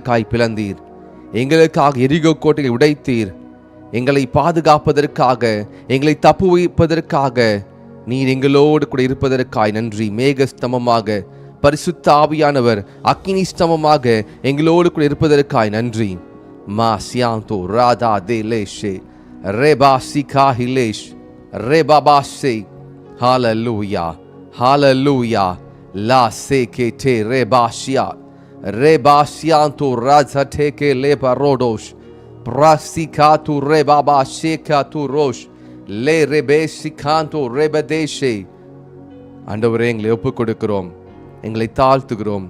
எங்களுக்காய் பிளந்தீர். எங்களுக்காக எரிகோ கோட்டையை உடைத்தீர். எங்களை பாதுகாப்பதற்காக, எங்களை தப்புவிப்பதற்காக நீர் எங்களோடு கூட இருப்பதற்காய் நன்றி. மேகஸ்தமமாக பரிசுத்த ஆவியானவர் அக்கினி ஸ்தமமாக எங்களோடு கூட இருப்பதற்காய் நன்றி. மா சியாந்தோ ராதா தே லேஷே ரேபா சிகா ஹிலேஷ் ரேபாபாஷே. ஹalleluya ஹalleluya லா சே கே டே ரேபாஷியா ரேபாஷியாந்தோ ராஜா டே கே லேபா ரோடோஷ் பிரசிகாத்து ரேபாபாஷே காத்து ரோஷ் லே ரெபே சிகாந்தோ ரெபதேஷே. ஆண்டவரே, எங்களை ஒப்புக் கொடுக்கிறோம், எங்களை தாழ்த்துகிறோம்.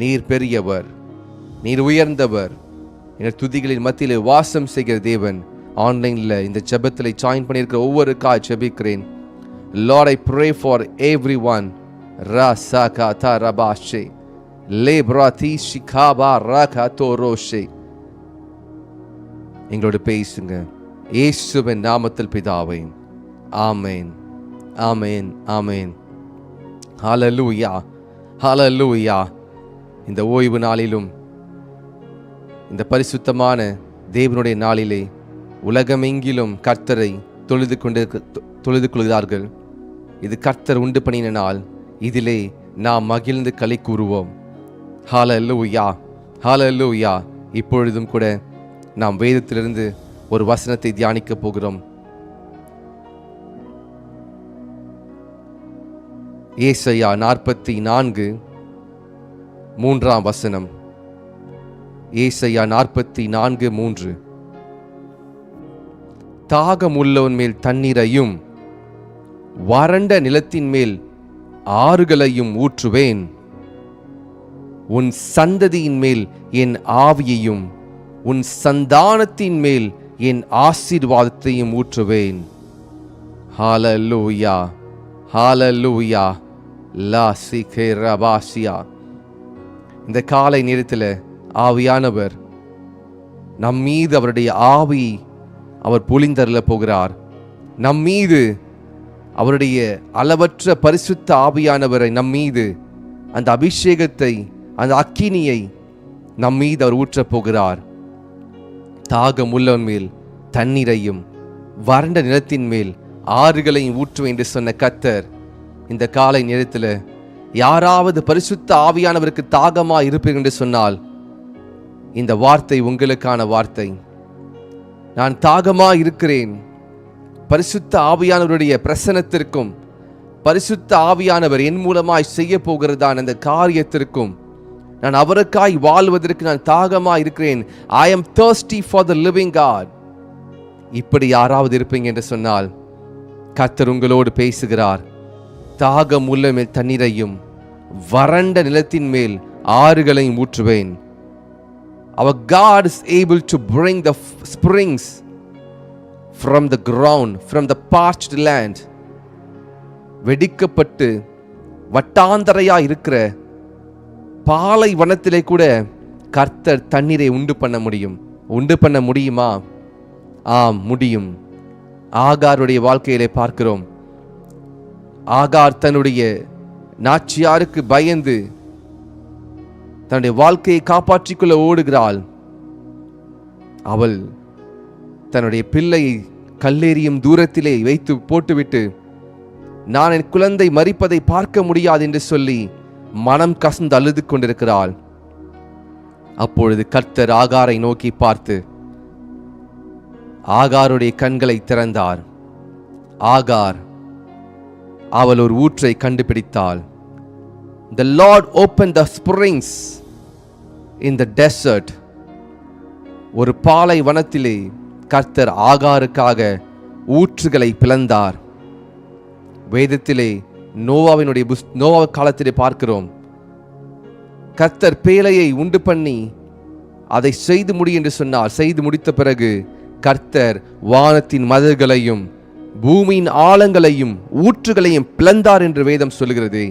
நீர் பெரியவர், நீர் உயர்ந்தவர். எங்கள் துதிகளின் மத்தியிலே வாசம் செய்கிற தேவன். ஆன்லைனில் இந்த ஜெபத்தில் ஜாயின் பண்ணியிருக்கிற ஒவ்வொருக்காய் ஜெபிக்கிறேன். Lord, I pray for everyone. Rasakata rabashe lebrati shikaba rakato roshe. எங்களோடு பேசுங்க இயேசுவின் நாமத்தில் பிதாவே. ஆமென் ஆமென் ஆமென். ஹalleluya ஹalleluya. இந்த ஓய்வு நாளிலும், இந்த பரிசுத்தமான தேவனுடைய நாளிலே உலகமெங்கிலும் கர்த்தரை தொழுது கொள்கிறார்கள். இது கர்த்தர் உண்டு பண்ணின நாள். இதிலே நாம் மகிழ்ந்து களி கூறுவோம். ஹalleluya ஹalleluya. இப்பொழுதும் கூட நாம் வேதத்திலிருந்து ஒரு வசனத்தை தியானிக்க போகிறோம். ஏசாயா 44 3ஆம் வசனம். ஏசாயா 44 3. தாகம் உள்ளவன் மேல் தண்ணீரையும் வறண்ட நிலத்தின் மேல் ஆறுகளையும் ஊற்றுவேன். உன் சந்ததியின் மேல் என் ஆவியையும் உன் சந்தானத்தின் மேல் என் ஆசீர்வாதத்தையும் ஊற்றுவேன். ஹalleluya ஹalleluya லா சிகே ரபாசியா. இந்த காலை நேரத்தில் ஆவியானவர் நம் மீது அவருடைய ஆவி அவர் பொழிந்தருள போகிறார். நம் மீது அவருடைய அளவற்ற பரிசுத்த ஆவியானவரை, நம் மீது அந்த அபிஷேகத்தை, அந்த அக்கினியை நம் மீது அவர் ஊற்றப் போகிறார். தாகம் உள்ளவன் மேல் தண்ணீரையும் வறண்ட நிலத்தின் மேல் ஆறுகளையும் ஊற்றுவேன் என்று சொன்ன கர்த்தர், இந்த காலை நேரத்தில் யாராவது பரிசுத்த ஆவியானவருக்கு தாகமா இருப்பீர்கள் என்று சொன்னால் இந்த வார்த்தை உங்களுக்கான வார்த்தை. நான் தாகமா இருக்கிறேன். பரிசுத்த ஆவியானவருடைய பிரசன்னத்திற்கும், பரிசுத்த ஆவியானவர் என் மூலமாய் செய்ய போகிறதான அந்த காரியத்திற்கும், நான் அவருக்காய் வாழ்வதற்கு நான் தாகமா இருக்கிறேன். I am thirsty for the living God. இப்படி யாராவது இருப்பீங்க என்று சொன்னால் கர்த்தர் உங்களோடு பேசுகிறார். தாகம் உள்ள மேல் தண்ணீரையும் வறண்ட நிலத்தின் மேல் ஆறுகளையும் ஊற்றுவேன். Our God is able to bring the springs from the ground, from the parched land. வெடிக்கப்பட்டு வட்டாந்தரையா இருக்கிற பாலை வனத்திலே கூட கர்த்தர் தண்ணீரை உண்டு பண்ண முடியும். உண்டு பண்ண முடியுமா? ஆம், முடியும். ஆகாருடைய வாழ்க்கையிலே பார்க்கிறோம். ஆகார் தன்னுடைய நாச்சியாருக்கு பயந்து தன்னுடைய வாழ்க்கையை காப்பாற்றிக்கொள்ள ஓடுகிறாள். அவள் தன்னுடைய பிள்ளையை கல்லெறியும் தூரத்திலே வைத்து போட்டுவிட்டு, நான் என் குழந்தை மரிப்பதை பார்க்க முடியாது என்று சொல்லி மனம் கசந்து அழுது கொண்டிருக்கிறாள். அப்பொழுது கர்த்தர் ஆகாரை நோக்கி பார்த்து ஆகாருடைய கண்களை திறந்தார். ஆகார் அவள் ஒரு ஊற்றை கண்டுபிடித்தாள். The Lord opened the springs in the desert. ஒரு பாலை வனத்திலே கர்த்தர் ஆகாருக்காக ஊற்றுகளை பிளந்தார். வேதத்திலே நோவா காலத்திலே பார்க்கிறோம். கர்த்தர் பேழையை உண்டு பண்ணி அதை செய்து முடி என்று சொன்னார். செய்து முடித்த பிறகு கர்த்தர் வானத்தின் மதில்களையும் பூமியின் ஆழங்களையும் ஊற்றுகளையும் பிளந்தார் என்று வேதம் சொல்கிறது.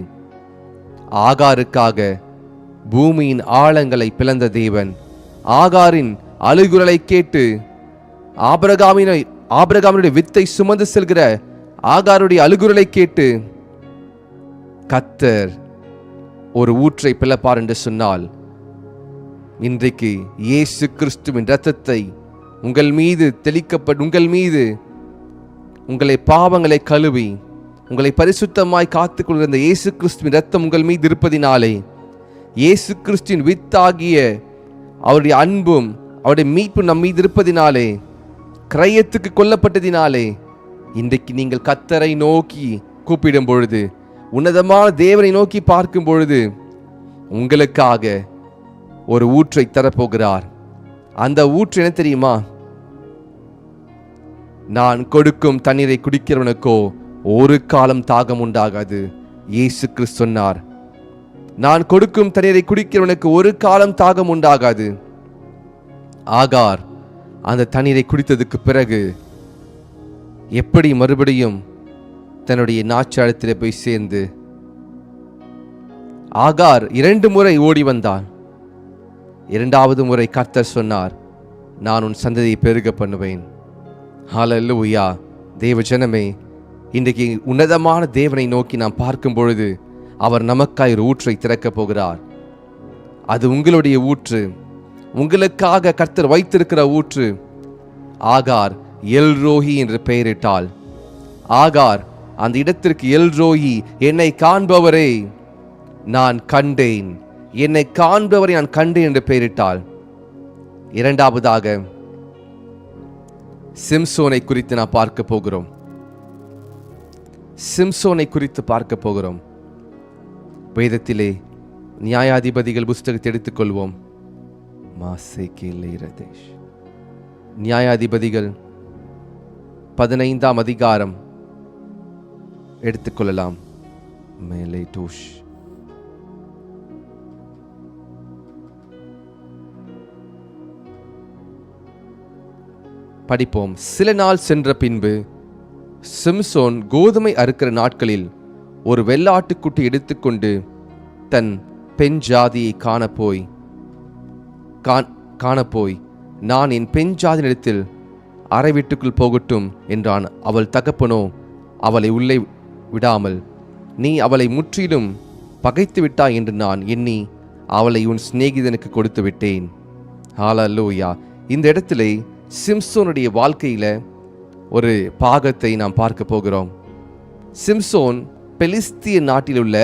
ஆகாருக்காக பூமியின் ஆழங்களை பிளந்த தேவன் ஆகாரின் அழுகுரலை கேட்டு ஆபிரகாமினுடைய வித்தை சுமந்து செல்கிற ஆகாருடைய அழுகுரலை கேட்டு கர்த்தர் ஒரு ஊற்றை பிளப்பார் என்று சொன்னால் இன்றைக்கு இயேசு கிறிஸ்துவின் இரத்தத்தை உங்கள் மீது உங்கள் மீது உங்களை பாவங்களை கழுவி உங்களை பரிசுத்தமாய் காத்துக்கொள்கிற இந்த இயேசு கிறிஸ்துவின் இரத்தம் உங்கள் மீது இருப்பதினாலே, இயேசு கிறிஸ்துவின் வித்தாகிய அவருடைய அன்பும் அவருடைய மீட்பும் நம் மீது இருப்பதினாலே, கிரயத்துக்கு கொல்லப்பட்டதினாலே, இன்றைக்கு நீங்கள் கர்த்தரை நோக்கி கூப்பிடும் பொழுது, உன்னதமான தேவனை நோக்கி பார்க்கும் பொழுது, உங்களுக்காக ஒரு ஊற்றை தரப்போகிறார். அந்த ஊற்று என்ன தெரியுமா? நான் கொடுக்கும் தண்ணீரை குடிக்கிறவனுக்கோ ஒரு காலம் தாகம் உண்டாகாது. இயேசு கிறிஸ்து சொன்னார், நான் கொடுக்கும் தண்ணீரை குடிக்கிறவனுக்கு ஒரு காலம் தாகம் உண்டாகாது. ஆகார் அந்த தண்ணீரை குடித்ததுக்கு பிறகு எப்படி மறுபடியும் தன்னுடைய நாச்சாரத்தில் போய் சேர்ந்து, ஆகார் 2 முறை ஓடி வந்தான். 2வது முறை கர்த்தர் சொன்னார், நான் உன் சந்ததியை பெருக பண்ணுவேன். ஹல்லேலூயா. தேவ ஜனமே, இன்றைக்கு உன்னதமான தேவனை நோக்கி நாம் பார்க்கும் பொழுது அவர் நமக்காய் ஒரு ஊற்றை திறக்கப் போகிறார். அது உங்களுடைய ஊற்று, உங்களுக்காக கர்த்தர் வைத்திருக்கிற ஊற்று. ஆகார் எல்ரோஹி என்று பெயரிட்டாள். ஆகார் அந்த இடத்திற்கு எல்ரோஹி, என்னை காண்பவரே நான் கண்டேன், என்னை காண்பவரை நான் கண்டேன் என்று பெயரிட்டாள். 2வதாக சிம்சோனை குறித்து நாம் பார்க்க போகிறோம். சிம்சோனை குறித்து பார்க்க போகிறோம். வேதத்திலே நியாயாதிபதிகள் புஸ்தகத்தை எடுத்துக்கொள்வோம். நியாயாதிபதிகள் 15ஆம் அதிகாரம் எடுத்துக்கொள்ளலாம். மேலே டூஷ் படிப்போம். சில நாள் சென்ற பின்பு சிம்சோன் கோதுமை அறுக்கிற நாட்களில் ஒரு வெள்ளாட்டுக்குட்டி எடுத்துக்கொண்டு தன் பெண் ஜாதியை காணப்போய் நான் என் பெண் ஜாதியிடத்தில் அறை வீட்டுக்குள் போகட்டும் என்றான். அவள் தகப்பனோ அவளை உள்ளே விடாமல், நீ அவளை முற்றிலும் பகைத்து விட்டாய் என்று நான் எண்ணி அவளை உன் சிநேகிதனுக்கு கொடுத்து விட்டேன். ஹல்லேலூயா. இந்த இடத்திலே சிம்சோனுடைய வாழ்க்கையில ஒரு பாகத்தை நாம் பார்க்க போகிறோம். சிம்சோன் பெலிஸ்திய நாட்டில் உள்ள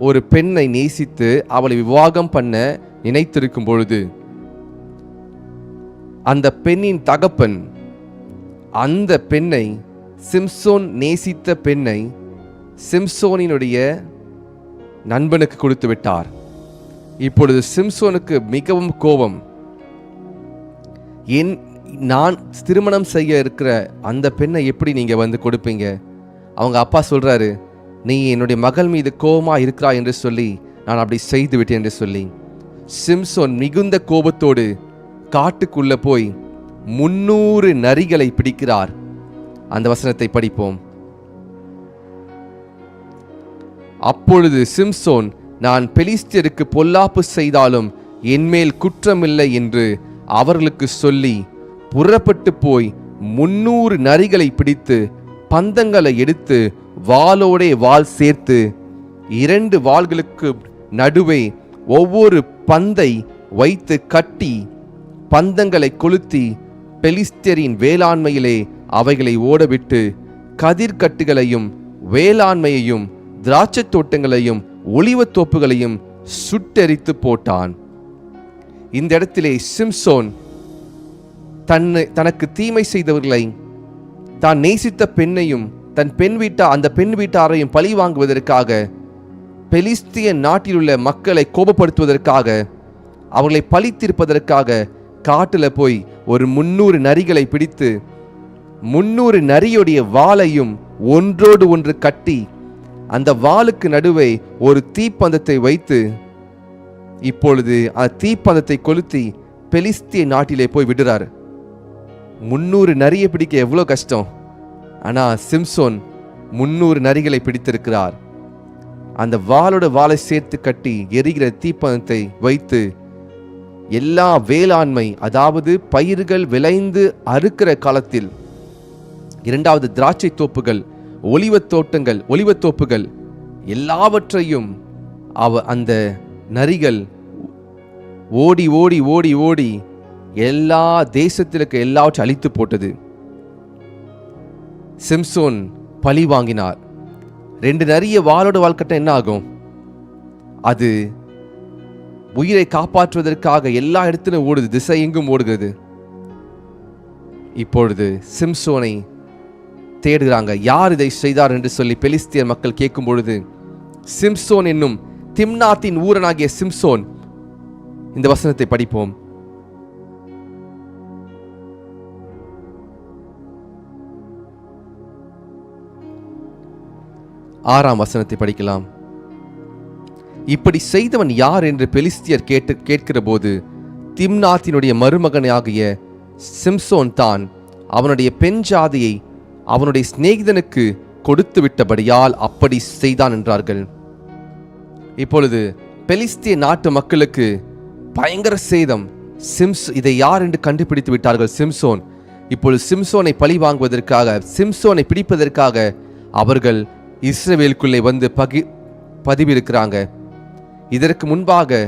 ஒரு பெண்ணை நேசித்து அவளை விவாகம் பண்ண நினைத்திருக்கும் பொழுது, அந்த பெண்ணின் தகப்பன் அந்த பெண்ணை, சிம்சோன் நேசித்த பெண்ணை சிம்சோனினுடைய நண்பனுக்கு கொடுத்து விட்டார். இப்பொழுது சிம்சோனுக்கு மிகவும் கோபம். நான் திருமணம் செய்ய இருக்கிற அந்த பெண்ணை எப்படி நீங்க வந்து கொடுப்பீங்க? அவங்க அப்பா சொல்றாரு, நீ என்னுடைய மகள் மீது கோபமா இருக்கிறா என்று சொல்லி நான் அப்படி செய்து விட்டேன் என்று சொல்லி சிம்சோன் மிகுந்த கோபத்தோடு காட்டுக்குள்ள போய் 300 நரிகளை பிடிக்கிறார். அந்த வசனத்தை படிப்போம். அப்பொழுது சிம்சோன், நான் பெலிஸ்தியருக்கு பொல்லாப்பு செய்தாலும் என்மேல் குற்றமில்லை என்று அவர்களுக்கு சொல்லி புறப்பட்டு போய் 300 நரிகளை பிடித்து பந்தங்களை எடுத்து வாளோடே வாள் சேர்த்து 2 வாள்களுக்கு நடுவே ஒவ்வொரு பந்தை வைத்து கட்டி பந்தங்களை கொளுத்தி பெலிஸ்தியரின் வேளாண்மையிலே அவைகளை ஓடவிட்டு கதிர்கட்டுகளையும் வேளாண்மையையும் திராட்சை தோட்டங்களையும் ஒலிவத் தோப்புகளையும் சுட்டெரித்து போட்டான். இந்த இடத்திலே சிம்சோன் தனக்கு தீமை செய்தவர்களை, தான் நேசித்த பெண்ணையும் அந்த பெண் வீட்டாரையும் பழி வாங்குவதற்காக, பெலிஸ்திய நாட்டில் உள்ள மக்களை கோபப்படுத்துவதற்காக, அவர்களை பழித்திருப்பதற்காக காட்டில் போய் ஒரு 300 நரிகளை பிடித்து 300 நரியுடைய வாளையும் ஒன்றோடு ஒன்று கட்டி அந்த வாளுக்கு நடுவே ஒரு தீப்பந்தத்தை வைத்து இப்பொழுது அந்த தீப்பந்தத்தை கொளுத்தி பெலிஸ்திய நாட்டிலே போய் விடுறார். 300 நரியை பிடிக்க எவ்வளோ கஷ்டம். ஆனா சிம்சோன் 300 நரிகளை பிடித்திருக்கிறார். அந்த வாளோட வாளை சேர்த்து கட்டி எரிகிற தீப்பந்தத்தை வைத்து எல்லா வேளாண்மை, அதாவது பயிர்கள் விளைந்து அறுக்கிற காலத்தில், 2வது திராட்சை தோப்புகள், ஒலிவத் தோப்புகள் எல்லாவற்றையும் அந்த நரிகள் ஓடி ஓடி ஓடி ஓடி எல்லா தேசத்திற்கு எல்லாவற்றையும் அழித்து போட்டது. சிம்சோன் பழி வாங்கினார். 2 நரிய வாளோட வாழ்க்கை என்ன ஆகும்? அது உயிரை காப்பாற்றுவதற்காக எல்லா இடத்திலும் ஓடுது, திசை எங்கும் ஓடுகிறது. இப்பொழுது சிம்சோனை தேடுகிறாங்க. யார் இதை செய்தார் என்று சொல்லி பெலிஸ்தியர் மக்கள் கேட்கும் பொழுது, சிம்சோன் என்னும் திம்னாத்தின் ஊரனாகிய சிம்சோன். இந்த வசனத்தை படிப்போம். ஆறாம் வசனத்தை படிக்கலாம். இப்படி செய்தவன் யார் என்று பெலிஸ்தியர் கேட்கிற போது, திம்னாத்தினுடைய மருமகனாகிய சிம்சோன் தான். அவனுடைய பெண் ஜாதியை அவனுடைய சிநேகிதனுக்கு கொடுத்து விட்டபடியால் அப்படி செய்தான் என்றார்கள். இப்பொழுது பெலிஸ்திய நாட்டு மக்களுக்கு பயங்கர சேதம். இதை யார் என்று கண்டுபிடித்து விட்டார்கள். சிம்சோன். இப்பொழுது சிம்சோனை பழி வாங்குவதற்காக, சிம்சோனை பிடிப்பதற்காக அவர்கள் இஸ்ரவேலுக்குள்ளே வந்து பதிவிருக்கிறாங்க. இதற்கு முன்பாக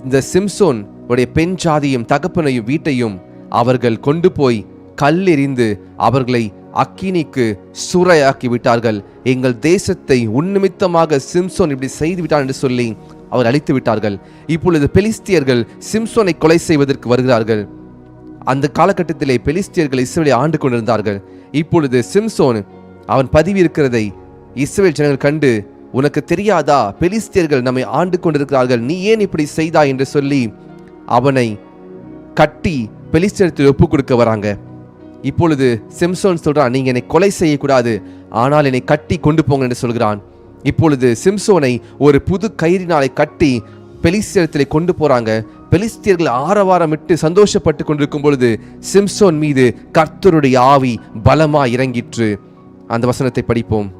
இந்த சிம்சோன் உடைய பெண் ஜாதியும் தகப்பனையும் வீட்டையும் அவர்கள் கொண்டு போய் கல்லெறிந்து அவர்களை அக்கினிக்கு சூறையாக்கி விட்டார்கள். எங்கள் தேசத்தை உன்னிமித்தமாக சிம்சோன் இப்படி செய்து விட்டான் என்று சொல்லி அவர் அழித்து விட்டார்கள். இப்பொழுது பெலிஸ்தியர்கள் சிம்சோனை கொலை செய்வதற்கு வருகிறார்கள். அந்த காலகட்டத்திலே பெலிஸ்தியர்கள் இஸ்ரவேலை ஆண்டு கொண்டிருந்தார்கள். இப்பொழுது சிம்சோன் அவன் பதிவு இருக்கிறதை இஸ்ரவேல் ஜனங்கள் கண்டு, உனக்கு தெரியாதா, பெலிஸ்தியர்கள் நம்மை ஆண்டு கொண்டிருக்கிறார்கள், நீ ஏன் இப்படி செய்தாய் என்று சொல்லி அவனை கட்டி பெலிஸ்தியத்தில் ஒப்பு கொடுக்க வராங்க. இப்பொழுது சிம்சோன் சொல்றான், நீங்க என்னை கொலை செய்யக்கூடாது, ஆனால் என்னை கட்டி கொண்டு போங்க என்று சொல்கிறான். இப்பொழுது சிம்சோனை ஒரு புது கயிறினாலை கட்டி பெலிஸ்தியத்திலே கொண்டு போறாங்க. பெலிஸ்தியர்கள் ஆரவாரமிட்டு சந்தோஷப்பட்டு கொண்டிருக்கும் பொழுது சிம்சோன் மீது கர்த்தருடைய ஆவி பலமா இறங்கிற்று. அந்த வசனத்தை படிப்போம்.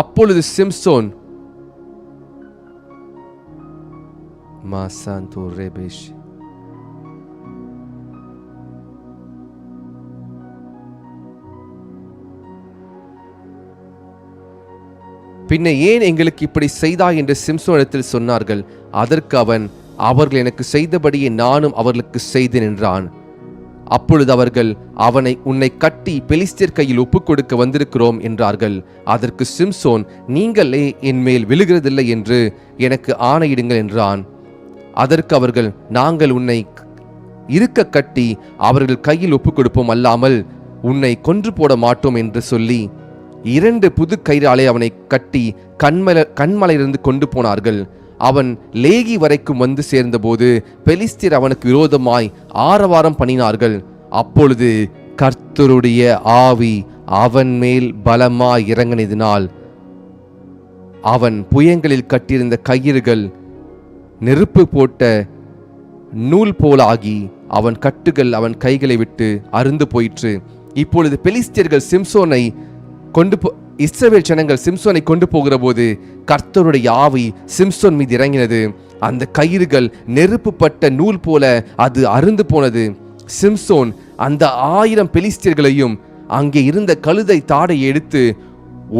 அப்பொழுது சிம்சோன் பின்ன ஏன் எங்களுக்கு இப்படி செய்தாய் என்று சிம்சோனிடத்தில் சொன்னார்கள். அதற்கு அவன், அவர்கள் எனக்கு செய்தபடியே நானும் அவர்களுக்கு செய்தேன் என்றான். அப்பொழுது அவர்கள் அவனை, உன்னை கட்டி பெலிஸ்தியர் கையில் ஒப்புக் கொடுக்க வந்திருக்கிறோம் என்றார்கள். அதற்கு சிம்சோன், நீங்களே என் மேல் விழுகிறதில்லை என்று எனக்கு ஆணையிடுங்கள் என்றான். அதற்கு அவர்கள், நாங்கள் உன்னை இருக்க கட்டி அவர்கள் கையில் ஒப்புக் கொடுப்போம், அல்லாமல் உன்னை கொன்று போட மாட்டோம் என்று சொல்லி 2 புது கயிறாலே அவனை கட்டி கண்மலையிலிருந்து கொண்டு போனார்கள். அவன் லேகி வரைக்கும் வந்து சேர்ந்தபோது பெலிஸ்தியர் அவனுக்கு விரோதமாய் ஆரவாரம் பண்ணினார்கள். அப்பொழுது கர்த்தருடைய ஆவி அவன் மேல் பலமாய் இறங்கினதினால் அவன் புயங்களில் கட்டியிருந்த கயிறுகள் நெருப்பு போட்ட நூல் போலாகி அவன் கட்டுகள் அவன் கைகளை விட்டு அருந்து போயிற்று. இப்பொழுது பெலிஸ்தியர்கள் சிம்சோனை இஸ்ரவேல் ஜனங்கள் சிம்சோனை கொண்டு போகிற போது கர்த்தருடைய ஆவி சிம்சோன் மீது இறங்கினது. அந்த கயிறுகள் நெருப்புப்பட்ட நூல் போல அது அருந்து போனது. சிம்சோன் அந்த 1000 பெலிஸ்தியர்களையும் அங்கே இருந்த கழுதை தாடையை எடுத்து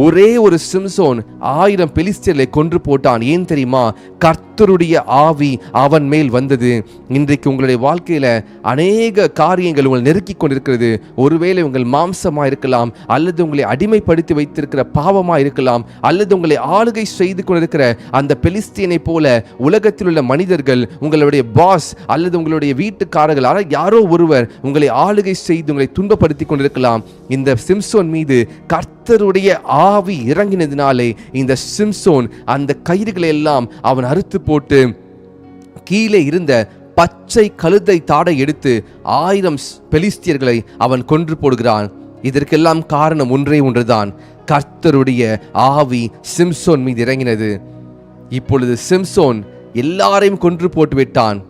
ஒரே ஒரு சிம்சோன் 1000 பெலிஸ்தியர்களை கொன்று போட்டான். ஏன் தெரியுமா? கர்த்தருடைய ஆவி அவன் மேல் வந்தது. இன்றைக்கு உங்களுடைய வாழ்க்கையில அநேக காரியங்கள் உங்களை நெருக்கி கொண்டிருக்கிறது. ஒருவேளை உங்கள் மாம்சமா இருக்கலாம், அல்லது உங்களை அடிமைப்படுத்தி வைத்திருக்கிற பாவமா இருக்கலாம், அல்லது உங்களை ஆளுகை செய்து கொண்டிருக்கிற அந்த பெலிஸ்தீனை போல உலகத்தில் உள்ள மனிதர்கள், உங்களுடைய பாஸ் அல்லது உங்களுடைய வீட்டுக்காரர்கள், யாரோ ஒருவர் உங்களை ஆளுகை செய்து உங்களை துன்பப்படுத்தி கொண்டிருக்கலாம். இந்த சிம்சோன் மீது கர்த்தருடைய ஆவி இறங்கினதினாலே இந்த சிம்சோன் அந்த கயிறுகளை எல்லாம் அவன் அறுத்து போட்டு கீழே இருந்த பச்சை கழுதை தாடை எடுத்து 1000 பெலிஸ்தியர்களை அவன் கொன்று போடுகிறான். இதற்கெல்லாம் காரணம் ஒன்றே ஒன்றுதான், கர்த்தருடைய ஆவி சிம்சோன் மீது இறங்கினது. இப்பொழுது சிம்சோன் எல்லாரையும் கொன்று போட்டு விட்டான்.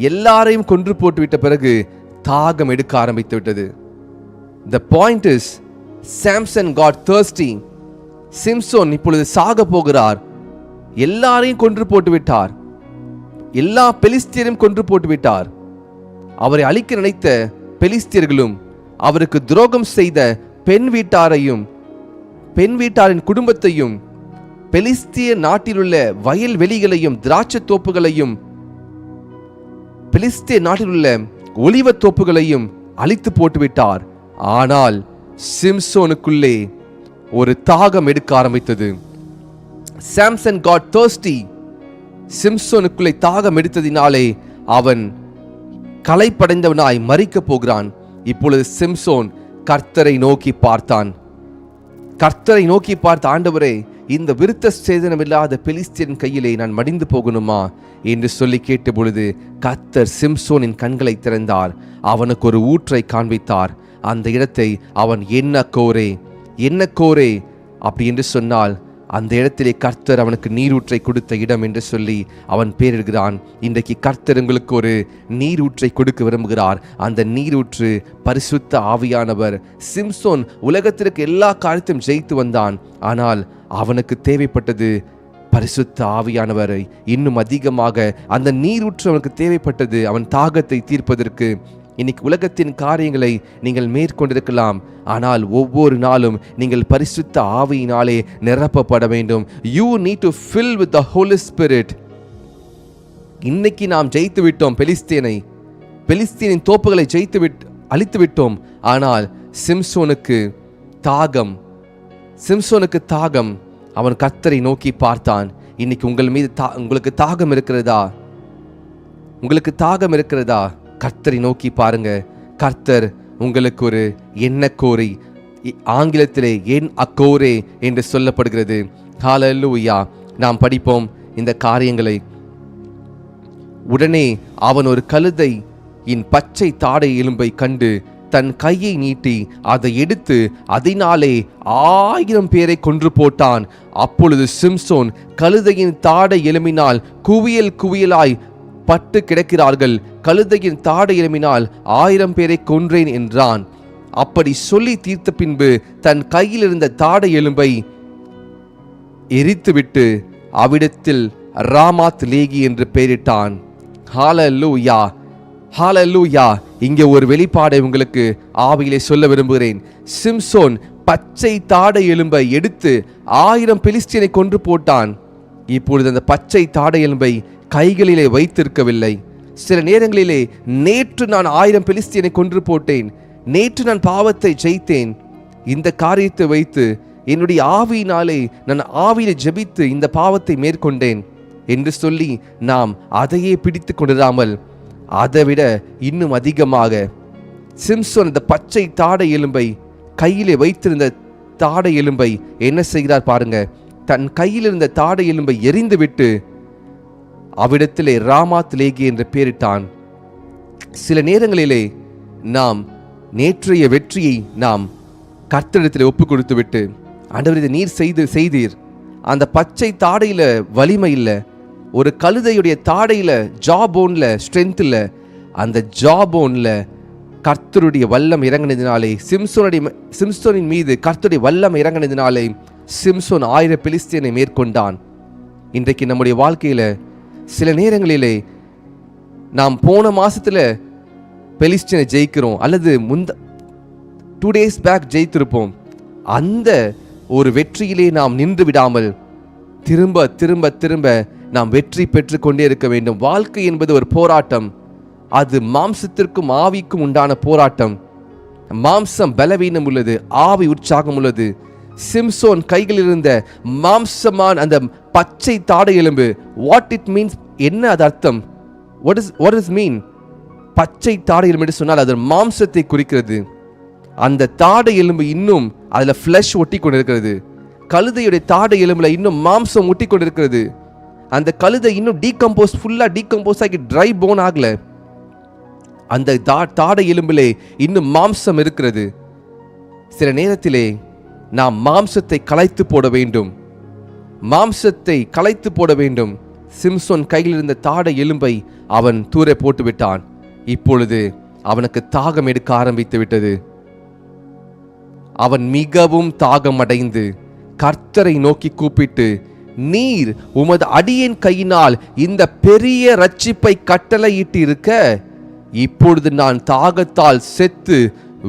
எல்லாரையும் கொன்று போட்டு விட்ட பிறகு தாகம் எடுக்க ஆரம்பித்து விட்டது. The point is, Samson got thirsty. Samson இப்பொழுது சாக போகிறார். எல்லாரையும் கொன்று போட்டு விட்டார். எல்லா பெலிஸ்தியரையும் கொன்று போட்டு விட்டார். அவரை அழிக்க நினைத்த பெலிஸ்தியர்களும் அவருக்கு துரோகம் செய்த பெண் வீட்டாரையும் பெண் வீட்டாரின் குடும்பத்தையும் பெலிஸ்திய நாட்டிலுள்ள வயல்வெளிகளையும் திராட்சை தோப்புகளையும் பெலிஸ்திய நாட்டிலுள்ள ஒலிவ தோப்புகளையும் அழித்து போட்டுவிட்டார். ஆனால் சிம்சோனுக்குள்ளே ஒரு தாகம் எடுக்க ஆரம்பித்தது. Samson got thirsty. சிம்சோனுக்குள்ளே தாகம் எடுத்ததினாலே அவன் களைப்படைந்தவனாய் மரிக்க போகிறான். இப்பொழுது சிம்சோன் கர்த்தரை நோக்கி பார்த்தான். கர்த்தரை நோக்கி பார்த்த, ஆண்டவரே, இந்த விருத்த சேதனம் இல்லாத பெலிஸ்தியன் கையிலே நான் மடிந்து போகணுமா என்று சொல்லி கேட்ட பொழுது கர்த்தர் சிம்சோனின் கண்களை திறந்தார். அவனுக்கு ஒரு ஊற்றை காண்பித்தார். அந்த இடத்தை அவன் என்ன கோரே அப்படி என்று சொன்னால் அந்த இடத்திலே கர்த்தர் அவனுக்கு நீரூற்றை கொடுத்த இடம் என்று சொல்லி அவன் பேரிடுகிறான். இன்றைக்கு கர்த்தர் உங்களுக்கு ஒரு நீரூற்றை கொடுக்க விரும்புகிறார். அந்த நீரூற்று பரிசுத்த ஆவியானவர். சிம்சோன் உலகத்திற்கு எல்லா காரியத்தையும் ஜெயித்து வந்தான். ஆனால் அவனுக்கு தேவைப்பட்டது பரிசுத்த ஆவியானவரை. இன்னும் அதிகமாக அந்த நீரூற்று அவனுக்கு தேவைப்பட்டது அவன் தாகத்தை தீர்ப்பதற்கு. இன்னைக்கு உலகத்தின் காரியங்களை நீங்கள் மேற்கொண்டிருக்கலாம், ஆனால் ஒவ்வொரு நாளும் நீங்கள் பரிசுத்த ஆவியினாலே நிரப்பப்பட வேண்டும். You need to fill with the Holy Spirit. இன்னைக்கு நாம் ஜெயித்து விட்டோம் பெலிஸ்தீனின் தோப்புகளை அழித்து விட்டோம். ஆனால் சிம்சோனுக்கு தாகம். அவன் கர்த்தரை நோக்கி பார்த்தான். இன்னைக்கு உங்களுக்கு தாகம் இருக்கிறதா? கர்த்தரை நோக்கி பாருங்க. கர்த்தர் உங்களுக்கு ஒரு என்ன கோரி, ஆங்கிலத்திலே என் அக்கோரே என்று சொல்லப்படுகிறது. ஹல்லேலூயா. நாம் படிப்போம் இந்த காரியங்களை. உடனே அவன் ஒரு கழுதையின் பச்சை தாடை எலும்பை கண்டு தன் கையை நீட்டி அதை எடுத்து அதனாலே 1000 பேரை கொன்று போட்டான். அப்பொழுது சிம்சோன், கழுதையின் தாடை எலும்பினால் குவியலாய் பட்டு கிடக்கிறார்கள், கழுதையின் தாடை எலும்பினால் 1000 பேரை கொன்றேன் என்றான். அப்படி சொல்லி தீர்த்த பின்பு தன் கையில் இருந்த தாடை எலும்பை எரித்துவிட்டு அவ்விடத்தில் ராமாத் லேகி என்று பெயரிட்டான். ஹல்லேலூயா, ஹல்லேலூயா. இங்கே ஒரு வெளிப்பாடை உங்களுக்கு ஆவியிலே சொல்ல விரும்புகிறேன். சிம்சோன் பச்சை தாடை எலும்பை எடுத்து 1000 பெலிஸ்தியனை கொன்று போட்டான். இப்பொழுது அந்த பச்சை தாடை எலும்பை கைகளிலே வைத்திருக்கவில்லை. சில நேரங்களிலே நேற்று நான் 1000 பெலிஸ்தியனை கொன்று போட்டேன், நேற்று நான் பாவத்தை ஜெயித்தேன், இந்த காரியத்தை வைத்து என்னுடைய ஆவியினாலே நான் ஆவியிலே ஜெபித்து இந்த பாவத்தை மேற்கொண்டேன் என்று சொல்லி நாம் அதையே பிடித்து கொண்டிராமல் அதைவிட இன்னும் அதிகமாக சிம்சோன் இந்த பச்சை தாடை எலும்பை கையிலே வைத்திருந்த தாடை எலும்பை என்ன செய்கிறார் பாருங்க. தன் கையில் இருந்த தாடை எலும்பை எரிந்து விட்டு அவ்விடத்திலே ராமாத் லேகி என்று பெயரிட்டான். சில நேரங்களிலே நாம் நேற்றைய வெற்றியை நாம் கர்த்தரிடத்தில் ஒப்பு கொடுத்து விட்டு, ஆண்டவர் இதை நீர் செய்தீர், அந்த பச்சை தாடையில வலிமை இல்லை, ஒரு கழுதையுடைய தாடையில ஜாபோன்ல ஸ்ட்ரென்த் இல்லை, அந்த ஜாபோன்ல கர்த்தருடைய வல்லம் இறங்கினதினாலே சிம்சோனின் மீது கர்த்தருடைய வல்லம் இறங்கினதினாலே சிம்சோன் 1000 பெலிஸ்தியனை மேற்கொண்டான். இன்றைக்கு நம்முடைய வாழ்க்கையில சில நேரங்களிலே நாம் போன மாசத்துல பெலிஸ்தியனை ஜெயிக்கிறோம், அல்லது 2 days பேக் ஜெயித்திருப்போம். அந்த ஒரு வெற்றியிலே நாம் நின்று விடாமல் திரும்ப திரும்ப திரும்ப நாம் வெற்றி பெற்று கொண்டே இருக்க வேண்டும். வாழ்க்கை என்பது ஒரு போராட்டம். அது மாம்சத்திற்கும் ஆவிக்கும் உண்டான போராட்டம். மாம்சம் பலவீனம் உள்ளது, ஆவி உற்சாகம் உள்ளது. சிம்சோன் கைகளில் இருந்த மாம்சமான அந்த பச்சை தாடை எலும்பு, வாட் இட் மீன்ஸ், என்ன அது அர்த்தம்? what is mean? பச்சை தாடை எலும்பு என்று சொன்னால் அது மாம்சத்தை குறிக்கிறது. அந்த தாடை எலும்பு இன்னும் அதுல ஃப்ளஷ் ஒட்டி கொண்டிருக்கிறது. கழுதையுடைய தாடை எலும்புல இன்னும் மாம்சம் ஒட்டி கொண்டிருக்கிறது. அந்த கழுதை இன்னும் ஃபுல்லா டீகம்போஸ் ஆகி ட்ரை போன் ஆகல. அந்த தாடை எலும்பிலே இன்னும் மாம்சம் இருக்கிறது. சில நேரத்திலே நாம் மாம்சத்தை களைத்து போட வேண்டும். சிம்சோன் கையில் இருந்த தாடை எலும்பை அவன் தூர போட்டு விட்டான். இப்பொழுது அவனுக்கு தாகம் எடுக்க ஆரம்பித்து விட்டது. அவன் மிகவும் தாகம் அடைந்து கர்த்தரை நோக்கி கூப்பிட்டு, நீர் உமது அடியேன் கையினால் இந்த பெரிய ரட்சிப்பை கட்டளையிட்டு இருக்க, இப்பொழுது நான் தாகத்தால் செத்து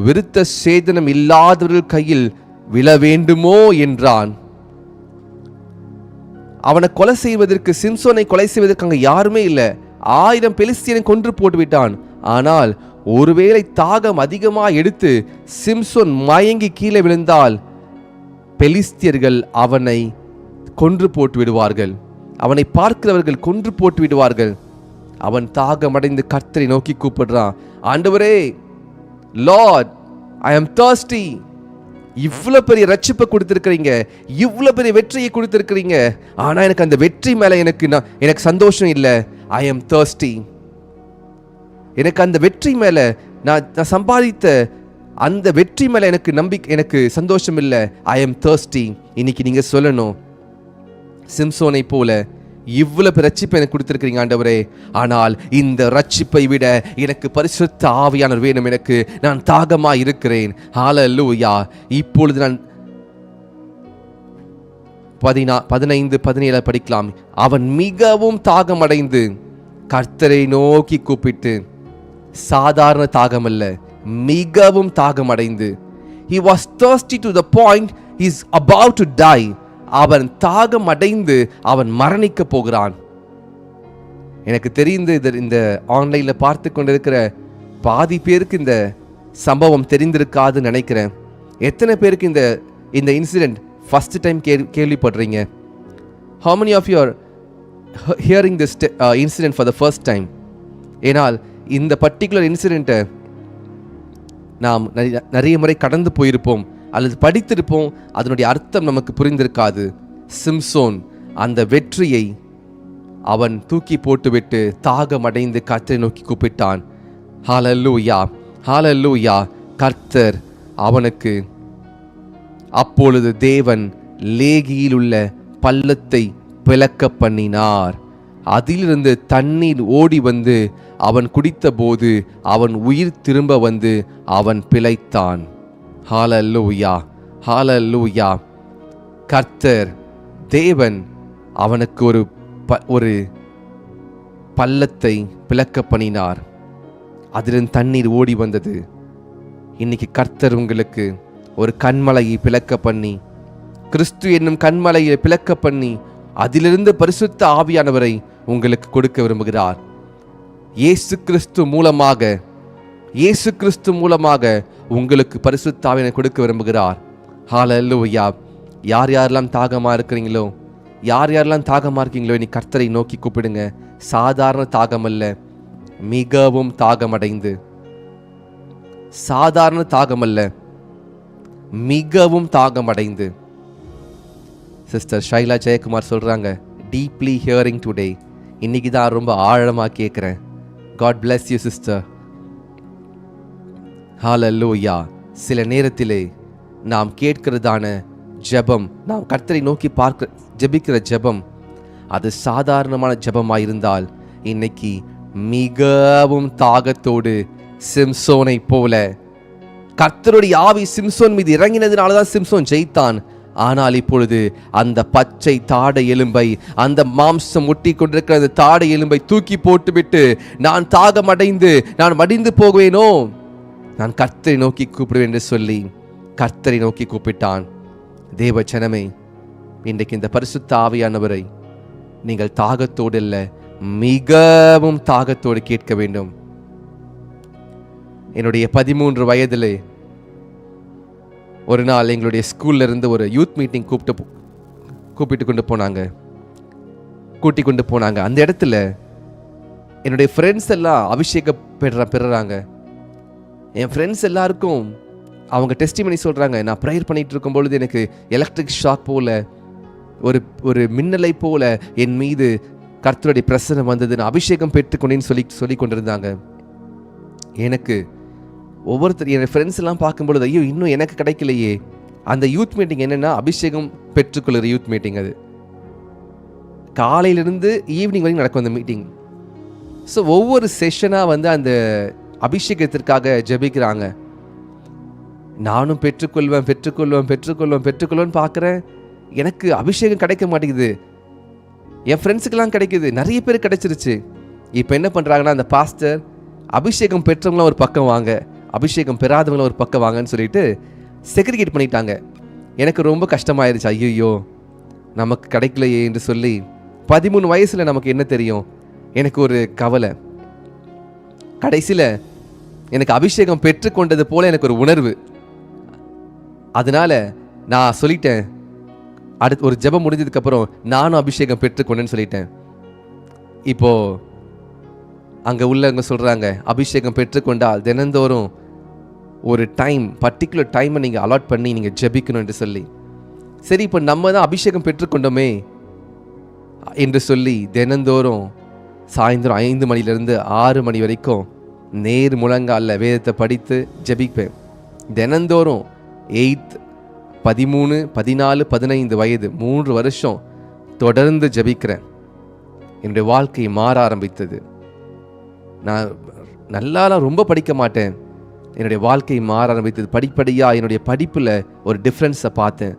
விருத்த சேதனம் இல்லாதவர்கள் கையில் விழ வேண்டுமோ என்றான். அவனை கொலை செய்வதற்கு, சிம்சோனை கொலை செய்வதற்கு அங்கே யாருமே இல்லை. 1000 பெலிஸ்தியனை கொன்று போட்டு விட்டான். ஆனால் ஒருவேளை தாகம் அதிகமாக எடுத்து சிம்சோன் மயங்கி கீழே விழுந்தால் பெலிஸ்தியர்கள் அவனை கொன்று போட்டு விடுவார்கள். அவனை பார்க்கிறவர்கள் கொன்று போட்டு விடுவார்கள். அவன் தாகமடைந்து கர்த்தரை நோக்கி கூப்பிடுறான், ஆண்டவரே, லார்ட், ஐ அம் thirsty. இவ்வளோ பெரிய ரட்சிப்பை கொடுத்துருக்கிறீங்க, இவ்வளோ பெரிய வெற்றியை கொடுத்துருக்கிறீங்க, ஆனால் எனக்கு அந்த வெற்றி மேலே எனக்கு சந்தோஷம் இல்லை. ஐ அம் thirsty. எனக்கு அந்த வெற்றி மேலே, நான் சம்பாதித்த அந்த வெற்றி மேலே எனக்கு சந்தோஷம் இல்லை. ஐ அம் thirsty. இன்னைக்கு நீங்கள் சொல்லணும், சிம்சோனை போல இவ்வளவு ரட்சிப்பை எனக்கு கொடுத்திருக்கிறீங்க ஆண்டவரே, ஆனால் இந்த ரட்சிப்பை விட எனக்கு பரிசுத்த ஆவியானவர் வேணும், எனக்கு நான் தாகமாக இருக்கிறேன். ஹல்லேலூயா. இப்பொழுது நான் 15-17 படிக்கலாம். அவன் மிகவும் தாகமடைந்து கர்த்தரை நோக்கி கூப்பிட்டு, சாதாரண தாகம் அல்ல, மிகவும் தாகமடைந்து, he was thirsty to the point he is about to die. அவன் தாகம் அடைந்து அவன் மரணிக்க போகிறான். எனக்கு தெரிந்து இந்த ஆன்லைனில் பார்த்து கொண்டிருக்கிற பாதி பேருக்கு இந்த சம்பவம் தெரிந்திருக்காதுன்னு நினைக்கிறேன். எத்தனை பேருக்கு இந்த இன்சிடென்ட் ஃபர்ஸ்ட் டைம் கேள்விப்படுறீங்க? how many of you are hearing this incident for the first time? ஏனால் இந்த பர்டிகுலர் இன்சிடென்ட்டை நாம் நிறைய முறை கடந்து போயிருப்போம் அல்லது படித்திருப்போம், அதனுடைய அர்த்தம் நமக்கு புரிந்திருக்காது. சிம்சோன் அந்த வெற்றியை அவன் தூக்கி போட்டுவிட்டு தாகமடைந்து கர்த்தரை நோக்கி கூப்பிட்டான். ஹல்லேலூயா, ஹல்லேலூயா. கர்த்தர் அவனுக்கு அப்பொழுது தேவன் லேகியில் உள்ள பள்ளத்தை பிளக்க பண்ணினார். அதிலிருந்து தண்ணீர் ஓடி வந்து அவன் குடித்த போது அவன் உயிர் திரும்ப வந்து அவன் பிழைத்தான். ஹல்லேலூயா, ஹல்லேலூயா. கர்த்தர் தேவன் அவனுக்கு ஒரு பள்ளத்தை பிளக்க பண்ணினார். அதிலிருந்து தண்ணீர் ஓடி வந்தது. இன்னைக்கு கர்த்தர் உங்களுக்கு ஒரு கண்மலையை பிளக்க பண்ணி, கிறிஸ்து என்னும் கண்மலையை பிளக்க பண்ணி, அதிலிருந்து பரிசுத்த ஆவியானவரை உங்களுக்கு கொடுக்க விரும்புகிறார். இயேசு கிறிஸ்து மூலமாக உங்களுக்கு பரிசுத்த ஆவியை கொடுக்க விரும்புகிறார். ஹல்லேலூயா. யார் யாரெல்லாம் தாகமாக இருக்கிறீங்களோ, யார் யாரெல்லாம் தாகமாக இருக்கீங்களோ, நீ கர்த்தரை நோக்கி கூப்பிடுங்க. சாதாரண தாகம் அல்ல, மிகவும் தாகமடைந்து, சாதாரண தாகம் அல்ல, மிகவும் தாகமடைந்து. சிஸ்டர் ஷைலா ஜெயக்குமார் சொல்றாங்க, டீப்லி ஹியரிங் டுடே. இன்னைக்கு தான் ரொம்ப ஆழமாக கேட்குறேன். God bless you sister. Hallelujah. சில நேரத்திலே நாம் கேட்கிறதான ஜெபம், நாம் கர்த்தரை நோக்கி ஜெபிக்கிற ஜெபம், அது சாதாரணமான ஜெபமாக இருந்தால் இன்னைக்கு மிகவும் தாகத்தோடு சிம்சோனை போல கர்த்தருடைய ஆவி சிம்சோன் மீது இறங்கினதுனால தான் சிம்சோன் ஜெயித்தான். ஆனால் இப்பொழுது அந்த பச்சை தாடை எலும்பை, அந்த மாம்சம் ஒட்டி கொண்டிருக்கிற அந்த தாடை எலும்பை தூக்கி போட்டுவிட்டு, நான் தாகம் அடைந்து நான் மடிந்து போகுவேனோ, நான் கர்த்தரை நோக்கி கூப்பிடுவேன் என்று சொல்லி கர்த்தரை நோக்கி கூப்பிட்டான். தேவ ஜனமே, இன்றைக்கு இந்த பரிசுத்த ஆவியானவரை நீங்கள் தாகத்தோடு அல்ல, மிகவும் தாகத்தோடு கேட்க வேண்டும். என்னுடைய 13 வயதிலே ஒரு நாள் எங்களுடைய ஸ்கூல்ல இருந்து ஒரு யூத் மீட்டிங் கூப்பிட்டு கொண்டு போனாங்க. அந்த இடத்துல என்னுடைய ஃப்ரெண்ட்ஸ் எல்லாம் அபிஷேகம் பெறுறாங்க. என் ஃப்ரெண்ட்ஸ் எல்லாருக்கும் அவங்க டெஸ்டிமனி சொல்கிறாங்க, நான் ப்ரேயர் பண்ணிகிட்டு இருக்கும் பொழுது எனக்கு எலக்ட்ரிக் ஷாக் போல, ஒரு மின்னலை போல என் மீது கர்த்தருடைய பிரசன்னம் வந்தது, நான் அபிஷேகம் பெற்றுக்கொண்டேன்னு சொல்லி கொண்டிருந்தாங்க. எனக்கு என் ஃப்ரெண்ட்ஸ் எல்லாம் பார்க்கும்பொழுது, ஐயோ இன்னும் எனக்கு கிடைக்கலையே. அந்த யூத் மீட்டிங் என்னென்னா அபிஷேகம் பெற்றுக்கொள்கிற யூத் மீட்டிங். அது காலையிலிருந்து ஈவினிங் வரைக்கும் நடக்கும் அந்த மீட்டிங். ஸோ ஒவ்வொரு செஷனாக அந்த அபிஷேகத்திற்காக ஜெபிக்கிறாங்க. நானும் பெற்றுக்கொள்வேன் பார்க்குறேன். எனக்கு அபிஷேகம் கிடைக்க மாட்டேங்குது. என் ஃப்ரெண்ட்ஸுக்கெல்லாம் கிடைக்குது, நிறைய பேர் கிடைச்சிருச்சு. இப்போ என்ன பண்ணுறாங்கன்னா, அந்த பாஸ்டர் அபிஷேகம் பெற்றவங்களாம் ஒரு பக்கம் வாங்க, அபிஷேகம் பெறாதவங்களும் ஒரு பக்கம் வாங்கன்னு சொல்லிட்டு செக்ரிகேட் பண்ணிட்டாங்க. எனக்கு ரொம்ப கஷ்டமாயிருச்சு. ஐயோ, நமக்கு கிடைக்கலையே என்று சொல்லி 13 வயசுல நமக்கு என்ன தெரியும்? எனக்கு ஒரு கவலை. கடைசியில் எனக்கு அபிஷேகம் பெற்றுக்கொண்டது போல எனக்கு ஒரு உணர்வு. அதனால நான் சொல்லிட்டேன், அடுத்து ஒரு ஜெபம் முடிஞ்சதுக்கு அப்புறம் நானும் அபிஷேகம் பெற்றுக்கொண்டேன்னு சொல்லிட்டேன். இப்போ அங்க உள்ளவங்க சொல்றாங்க, அபிஷேகம் பெற்றுக்கொண்டால் தினந்தோறும் ஒரு டைம், பர்டிகுலர் டைமை நீங்க அலாட் பண்ணி நீங்க ஜெபிக்கணும் என்று சொல்லி. சரி, இப்போ நம்ம தான் அபிஷேகம் பெற்றுக்கொண்டோமே என்று சொல்லி தினந்தோறும் சாயந்தரம் 5 மணிலிருந்து 6 மணி வரைக்கும் நேர் முழங்காலில் வேதத்தை படித்து ஜெபிப்பேன். தினந்தோறும் 8th, 13, 14, 15 வயது 3 வருஷம் தொடர்ந்து ஜெபிக்கிறேன். என்னுடைய வாழ்க்கை மாற ஆரம்பித்தது. நான் நல்லாலாம் ரொம்ப படிக்க மாட்டேன். என்னுடைய வாழ்க்கை மாற ஆரம்பித்தது. படிப்படியாக என்னுடைய படிப்பில் ஒரு டிஃப்ரென்ஸை பார்த்தேன்.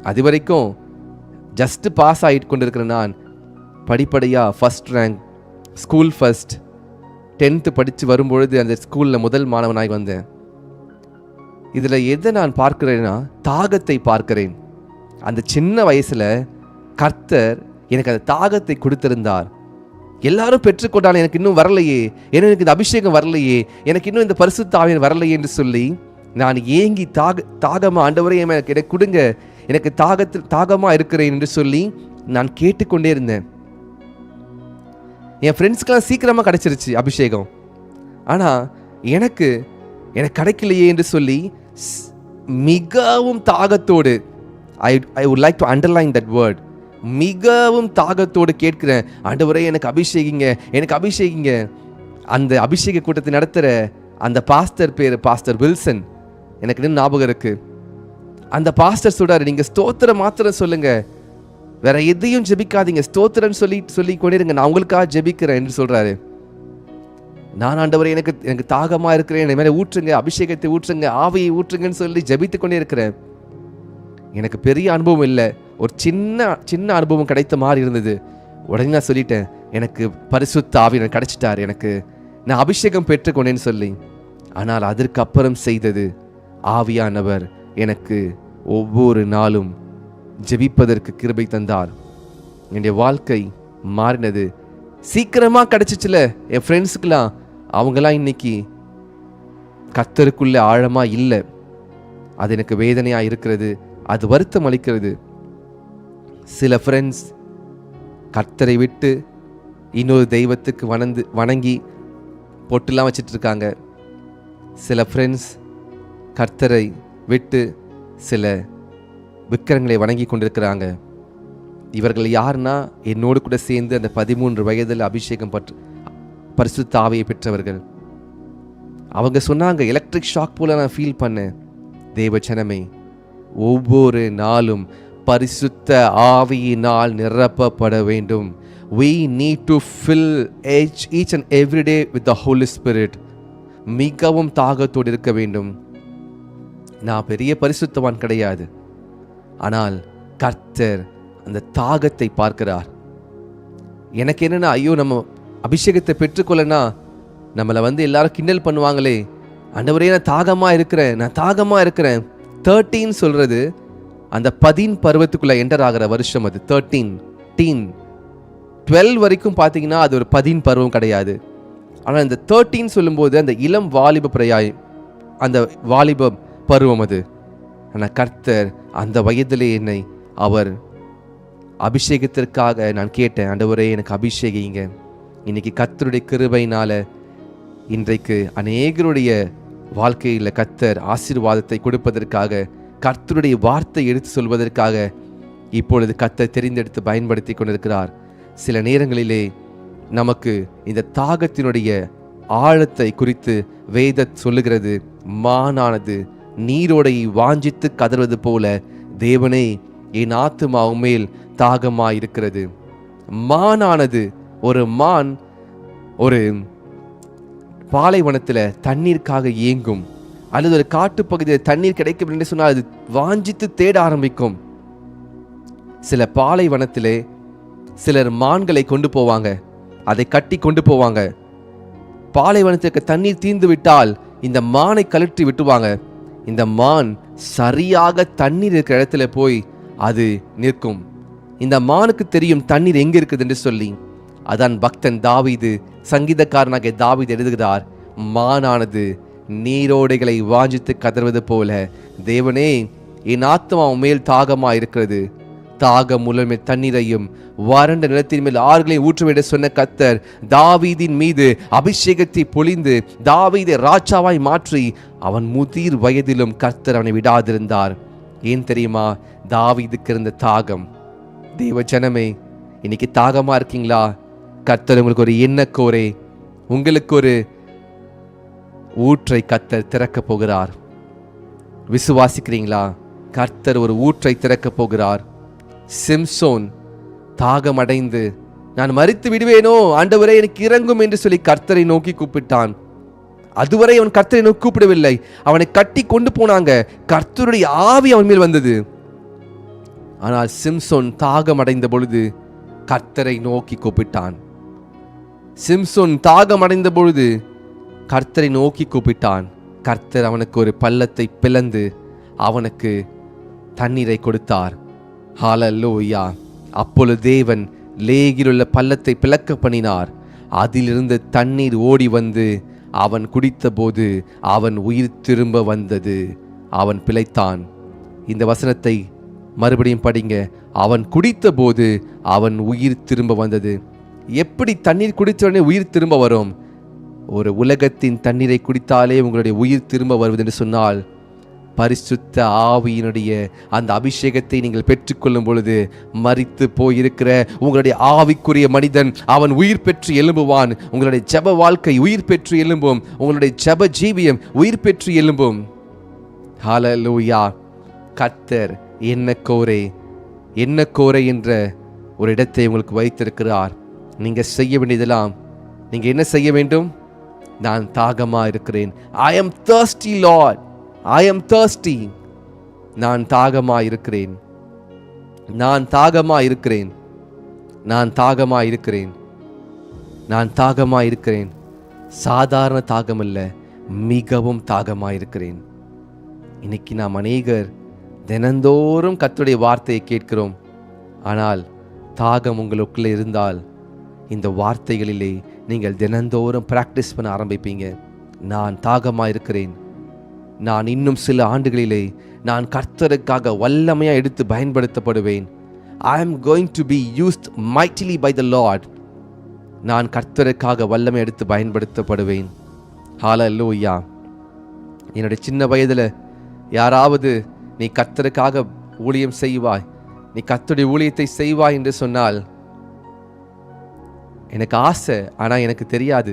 அது வரைக்கும் ஜஸ்ட் பாஸ் ஆகிட்டு கொண்டிருக்கிற நான் படிப்படியாக first rank, school first, 10th படித்து வரும்பொழுது அந்த ஸ்கூலில் முதல் மாணவனாய் வந்தேன். இதில் எதை நான் பார்க்கிறேன்னா, தாகத்தை பார்க்கிறேன். அந்த சின்ன வயசில் கர்த்தர் எனக்கு அந்த தாகத்தை கொடுத்திருந்தார். எல்லாரும் பெற்றுக்கொண்டாலும் எனக்கு இன்னும் வரலையே, எனக்கு இந்த அபிஷேகம் வரலையே, எனக்கு இன்னும் இந்த பரிசுத்த ஆவியானவர் வரலையே என்று சொல்லி நான் ஏங்கி தாகமாக ஆண்டவரே எனக்கு கொடுங்க, எனக்கு தாகமாக இருக்கிறேன் என்று சொல்லி நான் கேட்டுக்கொண்டே இருந்தேன். என் ஃப்ரெண்ட்ஸ்க்கெல்லாம் சீக்கிரமாக கிடைச்சிருச்சு அபிஷேகம். ஆனால் எனக்கு கிடைக்கலையே என்று சொல்லி மிகவும் தாகத்தோடு, I would like to underline that word, மிகவும் தாகத்தோடு கேட்கிறேன், ஆண்டவரே எனக்கு அபிஷேகிங்க, எனக்கு அபிஷேகிங்க. அந்த அபிஷேக கூட்டத்தை நடத்துகிற அந்த பாஸ்டர் பேர் பாஸ்டர் வில்சன். எனக்கு இன்னும் ஞாபகம் இருக்கு. அந்த பாஸ்டர் சொல்றாரு, நீங்க ஸ்தோத்திரம் மாத்திரம் சொல்லுங்க, வேற எதையும் ஜெபிக்காதீங்க, ஸ்தோத்திரம் சொல்லி கொண்டிருங்க, நான் உங்களுக்காக ஜெபிக்கிறேன் என்று சொல்றாரு. நான் ஆண்டவரே எனக்கு தாகமா இருக்கிறேன், என் மேலே ஊற்றுங்க, அபிஷேகத்தை ஊற்றுங்க, ஆவியை ஊற்றுங்கன்னு சொல்லி ஜெபித்து கொண்டே இருக்கிறேன். எனக்கு பெரிய அனுபவம் இல்லை, ஒரு சின்ன அனுபவம் கிடைத்த மாதிரி இருந்தது. உடனே நான் சொல்லிட்டேன், எனக்கு பரிசுத்த ஆவியானவர் கிடைச்சிட்டார், எனக்கு நான் அபிஷேகம் பெற்றுக்கொண்டேன்னு சொல்லி. ஆனால் அதற்கு அப்புறம் செய்தது, ஆவியானவர் எனக்கு ஒவ்வொரு நாளும் ஜெபிப்பதற்கு கிருபை தந்தார். என்னுடைய வாழ்க்கை மாறினது. சீக்கிரமா கிடைச்சிச்சுல என் ஃப்ரெண்ட்ஸுக்கெல்லாம், அவங்கெல்லாம் இன்னைக்கு கர்த்தருக்குள்ள ஆழமா இல்லை. அது எனக்கு வேதனையா இருக்கிறது, அது வருத்தம் அளிக்கிறது. சில ஃப்ரெண்ட்ஸ் கர்த்தரை விட்டு இன்னொரு தெய்வத்துக்கு வணங்கி பொட்டுலாம் வச்சிட்டு இருக்காங்க. சில ஃப்ரெண்ட்ஸ் கர்த்தரை விட்டு சில விக்கிரங்களை வணங்கி கொண்டிருக்கிறாங்க. இவர்கள் யாருன்னா, என்னோடு கூட சேர்ந்து அந்த 13 வயதில் அபிஷேகம் பரிசுத்த ஆவியை பெற்றவர்கள். அவங்க சொன்னாங்க, எலக்ட்ரிக் ஷாக் போல நான் ஃபீல் பண்ணேன். தேவஜனமே, ஒவ்வொரு நாளும் பரிசுத்த ஆவியினால் நிரப்பப்பட வேண்டும். We need to fill each and every day with the Holy Spirit. மிகவும் தாகத்தோடு இருக்க வேண்டும். நான் பெரிய பரிசுத்தவான் கிடையாது, ஆனால் கர்த்தர் அந்த தாகத்தை பார்க்கிறார். எனக்கு என்னன்னா, ஐயோ நம்ம அபிஷேகத்தை பெற்றுக்கொள்ளனா நம்மளை எல்லாரும் கிண்டல் பண்ணுவாங்களே, ஆண்டவரே நான் தாகமாக இருக்கிறேன். 13 சொல்றது அந்த 10 பருவத்துக்குள்ள என்டர் ஆகிற வருஷம் அது 13. 12 வரைக்கும் பார்த்தீங்கன்னா அது ஒரு 10 பருவம் கிடையாது. ஆனால் இந்த 13 சொல்லும்போது அந்த இளம் வாலிப அந்த வாலிப பருவம் அது. ஆனால் கர்த்தர் அந்த வயதிலே என்னை அவர் அபிஷேகத்திற்காக நான் கேட்டேன், ஆண்டவரே எனக்கு அபிஷேகிங்க. இன்னைக்கு கர்த்தருடைய கிருபையினால இன்றைக்கு அநேகருடைய வாழ்க்கையில் கர்த்தர் ஆசீர்வாதத்தை கொடுப்பதற்காக, கர்த்தருடைய வார்த்தை எடுத்து சொல்வதற்காக இப்பொழுது கர்த்தர் தெரிந்தெடுத்து பயன்படுத்தி கொண்டிருக்கிறார். சில நேரங்களிலே நமக்கு இந்த தாகத்தினுடைய ஆழத்தை குறித்து வேத சொல்லுகிறது, மானானது நீரோடையை வாஞ்சித்து கதறுவது போல தேவனே என் ஆத்துமா உம்மேல் தாகமாயிருக்கிறது. மானானது, ஒரு மான் ஒரு பாலைவனத்தில் தண்ணீருக்காக ஏங்கும், அல்லது ஒரு காட்டுப்பகுதியில் தண்ணீர் கிடைக்கும் என்று சொன்னால் அது வாஞ்சித்து தேட ஆரம்பிக்கும். சில பாலைவனத்திலே சிலர் மான்களை கொண்டு போவாங்க, அதை கட்டி கொண்டு போவாங்க. பாலைவனத்திற்கு தண்ணீர் தீர்ந்து விட்டால் இந்த மானை கழற்றி விட்டுவாங்க. இந்த மான் சரியாக தண்ணீர் இருக்கிற இடத்துல போய் அது நிற்கும். இந்த மானுக்கு தெரியும் தண்ணீர் எங்க இருக்குது என்று சொல்லி. அதான் பக்தன் தாவீது, சங்கீதக்காரனாகிய தாவீது எழுதுகிறார், மானானது நீரோடைகளை வாஞ்சித்து கதறுவது போல தேவனே என் ஆத்மா மேல் தாகமா இருக்கிறது, தாகம் உள்ள தண்ணீரையும் வறண்ட நிலத்தின் மேல் ஆறுகளை ஊற்றுவிட சொன்ன கர்த்தர் தாவீதின் மீது அபிஷேகத்தை பொழிந்து தாவீதை ராஜாவாய் மாற்றி அவன் முதிர் வயதிலும் கர்த்தர் அவனை விடாதிருந்தார். ஏன் தெரியுமா? தாவீதுக்கு இருந்த தாகம். தேவ ஜனமே, இன்னைக்கு தாகமா இருக்கீங்களா? கர்த்தர் உங்களுக்கு ஒரு எண்ணக்கோரே, உங்களுக்கு ஒரு ஊற்றை கர்த்தர் திறக்க போகிறார். விசுவாசிக்கிறீங்களா? கர்த்தர் ஒரு ஊற்றை திறக்க போகிறார். சிம்சோன் தாகமடைந்து நான் மரித்து விடுவேனோ ஆண்டவரே எனக்கு இறங்கும் என்று சொல்லி கர்த்தரை நோக்கி கூப்பிட்டான். அதுவரை அவன் கர்த்தரை நோக்கி கூப்பிடவில்லை. அவனை கட்டி கொண்டு போனாங்க. கர்த்தருடைய ஆவி அவன் மேல் வந்தது. ஆனால் சிம்சோன் தாகமடைந்த பொழுது கர்த்தரை நோக்கி கூப்பிட்டான். சிம்சோன் தாகமடைந்த பொழுது கர்த்தரை நோக்கி கூப்பிட்டான். கர்த்தர் அவனுக்கு ஒரு பள்ளத்தை பிளந்து அவனுக்கு தண்ணீரை கொடுத்தார். ஹல்லேலூயா! அப்பொழுது தேவன் லேகிலுள்ள பள்ளத்தை பிளக்க பண்ணினார். அதிலிருந்து தண்ணீர் ஓடி வந்து அவன் குடித்த போது அவன் உயிர் திரும்ப வந்தது. அவன் பிழைத்தான். இந்த வசனத்தை மறுபடியும் படிங்க. அவன் குடித்த போது அவன் உயிர் திரும்ப வந்தது. எப்படி தண்ணீர் குடித்த உடனே உயிர் திரும்ப வரும்? ஒரு உலகத்தின் தண்ணீரை குடித்தாலே உங்களுடைய உயிர் திரும்ப வருவது என்று சொன்னால், பரிசுத்த ஆவியினுடைய அந்த அபிஷேகத்தை நீங்கள் பெற்றுக்கொள்ளும் பொழுது மரித்து போயிருக்கிற உங்களுடைய ஆவிக்குரிய மனிதன் அவன் உயிர் பெற்று எழும்புவான். உங்களுடைய ஜெப வாழ்க்கை உயிர் பெற்று எழும்பும். உங்களுடைய ஜெப ஜீவியம் உயிர் பெற்று எழும்பும். ஹல்லேலூயா! கர்த்தர் எண்ணக்கோரை என்ற ஒரு இடத்தை உங்களுக்கு வைத்திருக்கிறார். நீங்க செய்ய வேண்டியதெல்லாம், நீங்க என்ன செய்ய வேண்டும்? நான் தாகமா இருக்கிறேன். I am thirsty Lord, I am thirsty. நான் தாகமா இருக்கிறேன், நான் தாகமா இருக்கிறேன், நான் தாகமா இருக்கிறேன், நான் தாகமா இருக்கிறேன். சாதாரண தாகம் அல்ல, மிகவும் தாகமா இருக்கிறேன். இன்னைக்கு நாம் அநேகர் தினந்தோறும் கர்த்தருடைய வார்த்தையை கேட்கிறோம். ஆனால் தாகம் உங்களுக்குள்ளே இருந்தால் இந்த வார்த்தைகளிலே நீங்கள் தினந்தோறும் பிராக்டிஸ் பண்ண ஆரம்பிப்பீங்க. நான் தாகமா இருக்கிறேன். நான் இன்னும் சில ஆண்டுகளிலே நான் கர்த்தருக்காக வல்லமையா எடுத்து பயன்படுத்தப்படுவேன். I am going to be used mightily by the Lord. நான் கர்த்தருக்காக வல்லமை எடுத்து பயன்படுத்தப்படுவேன். ஹல்லேலூயா! என்னுடைய சின்ன வயதில் யாராவது நீ கர்த்தருக்காக ஊழியம் செய்வாய், நீ கர்த்தருடைய ஊழியத்தை செய்வாய் என்று சொன்னால் எனக்கு ஆசை. ஆனால் எனக்கு தெரியாது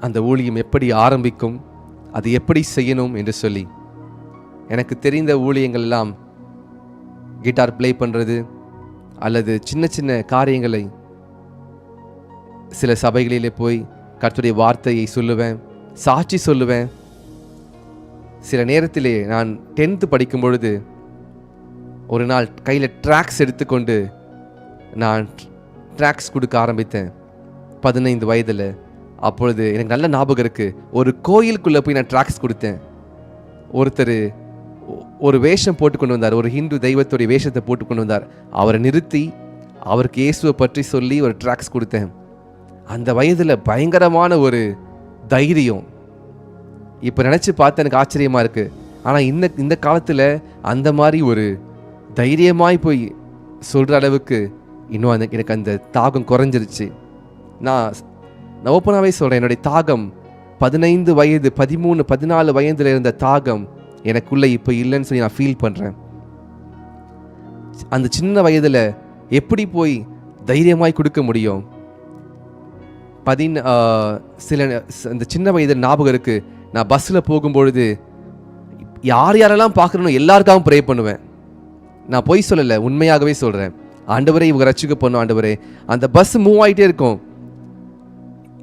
அந்த ஊழியம் எப்படி ஆரம்பிக்கும், அது எப்படி செய்யணும் என்று சொல்லி. எனக்கு தெரிந்த ஊழியங்கள் எல்லாம் கிட்டார் ப்ளே பண்ணுறது அல்லது சின்ன சின்ன காரியங்களை சில சபைகளிலே போய் கர்த்தருடைய வார்த்தையை சொல்லுவேன், சாட்சி சொல்லுவேன். சில நேரத்திலே நான் 10th படிக்கும் பொழுது ஒரு நாள் கையில் ட்ராக்ஸ் எடுத்துக்கொண்டு நான் ட்ராக்ஸ் கொடுக்க ஆரம்பித்தேன் 15 வயதில். அப்பொழுது எனக்கு நல்ல ஞாபகம் இருக்குது, ஒரு கோயிலுக்குள்ளே போய் நான் ட்ராக்ஸ் கொடுத்தேன். ஒருத்தர் ஒரு வேஷம் போட்டு கொண்டு வந்தார், ஒரு ஹிந்து தெய்வத்துடைய வேஷத்தை போட்டு கொண்டு வந்தார். அவரை நிறுத்தி அவருக்கு இயேசுவை பற்றி சொல்லி ஒரு ட்ராக்ஸ் கொடுத்தேன். அந்த வயதில் பயங்கரமான ஒரு தைரியம். இப்போ நினச்சி பார்த்து எனக்கு ஆச்சரியமாக இருக்குது. ஆனால் இந்த காலத்தில் அந்த மாதிரி ஒரு தைரியமாய் போய் சொல்கிற அளவுக்கு இன்னும் எனக்கு அந்த தாகம் குறைஞ்சிருச்சு. நான் ஓப்பனாகவே சொல்கிறேன், என்னுடைய தாகம் 15 வயது 13 14 வயதில் இருந்த தாகம் எனக்குள்ளே இப்போ இல்லைன்னு சொல்லி நான் ஃபீல் பண்ணுறேன். அந்த சின்ன வயதில் எப்படி போய் தைரியமாய் கொடுக்க முடியும்? அந்த சின்ன வயதில் ஞாபகம் இருக்குது, நான் பஸ்ஸில் போகும்பொழுது யாரெல்லாம் பார்க்குறேனோ எல்லாருக்காகவும் ப்ரே பண்ணுவேன். நான் பொய் சொல்லலை, உண்மையாகவே சொல்கிறேன். ஆண்டவரே இவங்க ரட்சிக்க பண்ணும், ஆண்டவரே. அந்த பஸ் மூவ் ஆகிட்டே இருக்கும்.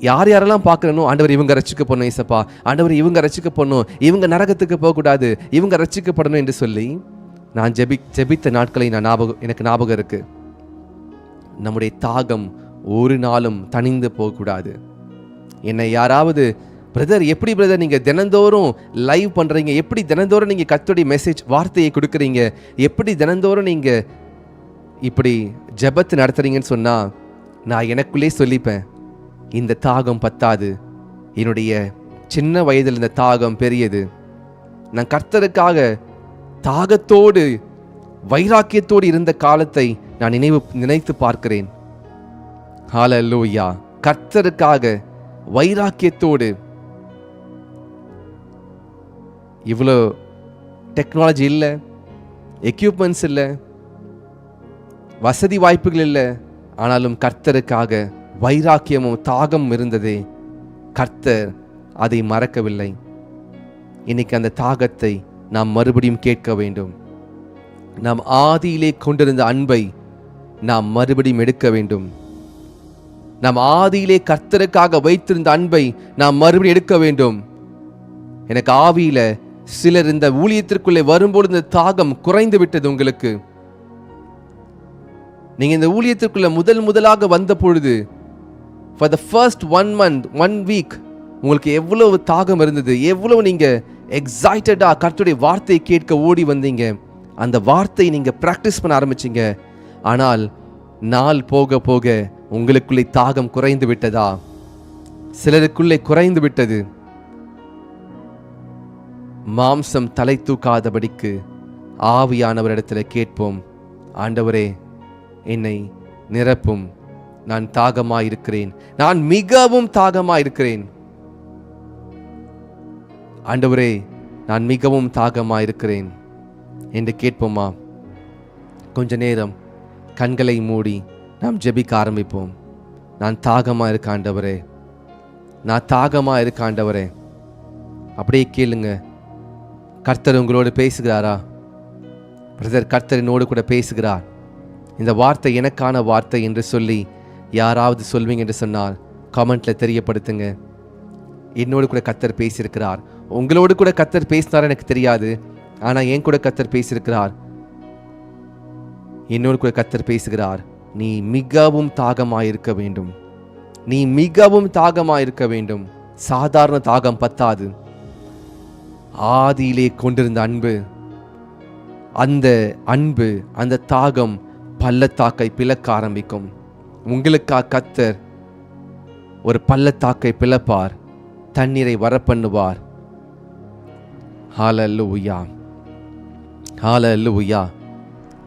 யாரெல்லாம் பார்க்குறனோ ஆண்டவர் இவங்க ரட்சிக்க பண்ணும் ஏசப்பா, ஆண்டவர் இவங்க ரட்சிக்க பண்ணும், இவங்க நரகத்துக்கு போகக்கூடாது, இவங்க ரட்சிக்கப்படணும் என்று சொல்லி நான் ஜெபித்த நாட்களை எனக்கு ஞாபகம் இருக்கு. நம்முடைய தாகம் ஒரு நாளும் தணிந்து போகக்கூடாது. என்னை யாராவது, பிரதர் எப்படி பிரதர் நீங்கள் தினந்தோறும் லைவ் பண்ணுறீங்க, எப்படி தினந்தோறும் நீங்கள் கர்த்தருடைய மெசேஜ் வார்த்தையை கொடுக்குறீங்க, எப்படி தினந்தோறும் நீங்கள் இப்படி ஜெபத்தை நடத்துறீங்கன்னு சொன்னால் நான் எனக்குள்ளே சொல்லிப்பேன், இந்த தாகம் பத்தாது, என்னுடைய சின்ன வயதில் இந்த தாகம் பெரியது. நான் கர்த்தருக்காக தாகத்தோடு வைராக்கியத்தோடு இருந்த காலத்தை நான் நினைத்து பார்க்கிறேன். ஹல்லேலூயா. கர்த்தருக்காக வைராக்கியத்தோடு. இவ்வளோ டெக்னாலஜி இல்லை, எக்யூப்மெண்ட்ஸ் இல்லை, வசதி வாய்ப்புகள் இல்லை, ஆனாலும் கர்த்தருக்காக வைராக்கியமும் தாகம் இருந்ததே. கர்த்தர் அதை மறக்கவில்லை. இன்னைக்கு அந்த தாகத்தை நாம் மறுபடியும் கேட்க வேண்டும். நாம் ஆதியிலே கொண்டிருந்த அன்பை நாம் மறுபடியும் எடுக்க வேண்டும். நாம் ஆதியிலே கர்த்தருக்காக வைத்திருந்த அன்பை நாம் மறுபடியும் எடுக்க வேண்டும். எனக்கு ஆவியில சிலர் இந்த ஊழியத்திற்குள்ளே வரும்போது இந்த தாகம் குறைந்து விட்டது. உங்களுக்கு நீங்க இந்த ஊழியத்திற்குள்ள முதலாக வந்த பொழுது for the first 1 month 1 week உங்களுக்கு எவ்வளவு தாகம் இருந்தது, எவ்வளவு நீங்க எக்ஸைட்டடா கர்த்தருடைய வார்த்தையை கேட்க ஓடி வந்தீங்க. அந்த வார்த்தையை நீங்க பிராக்டிஸ் பண்ண ஆரம்பிச்சீங்க. ஆனால் நாள் போக போக உங்களுக்குள்ளே தாகம் குறைந்து விட்டதா? சிலருக்குள்ளே குறைந்து விட்டது. மாம்சம் தலை தூக்காதபடிக்கு ஆவியானவரிடத்தில் கேட்போம், ஆண்டவரே என்னை நிரப்பும், நான் தாகமாயிருக்கிறேன், நான் மிகவும் தாகமாயிருக்கிறேன். ஆண்டவரே நான் மிகவும் தாகமாயிருக்கிறேன் என்று கேட்போமா? கொஞ்ச நேரம் கண்களை மூடி நாம் ஜெபிக்க ஆரம்பிப்போம். நான் தாகமாக இருக்க ஆண்டவரே, நான் தாகமாக இருக்க ஆண்டவரே. அப்படியே கேளுங்க. கர்த்தர் உங்களோடு பேசுகிறாரா? பிரதர், கர்த்தர் என்னோடு கூட பேசுகிறார், இந்த வார்த்தை எனக்கான வார்த்தை என்று சொல்லி யாராவது சொல்வீங்க என்று சொன்னால் காமெண்ட்ல தெரியப்படுத்துங்க. என்னோடு கூட கர்த்தர் பேசியிருக்கிறார். உங்களோடு கூட கர்த்தர் பேசினார் எனக்கு தெரியாது, ஆனால் என் கூட கர்த்தர் பேசியிருக்கிறார். என்னோடு கூட கர்த்தர் பேசுகிறார். நீ மிகவும் தாகமாயிருக்க வேண்டும், நீ மிகவும் தாகமாயிருக்க வேண்டும். சாதாரண தாகம் பத்தாது. ஆதியிலே கொண்டிருந்த அன்பு, அந்த அன்பு, அந்த தாகம் பள்ளத்தாக்கை பிளக்க ஆரம்பிக்கும். உங்களுக்காக கர்த்தர் ஒரு பள்ளத்தாக்கை பிளப்பார், தண்ணீரை வரப்பண்ணுவார். ஹல்லேலூயா, ஹல்லேலூயா.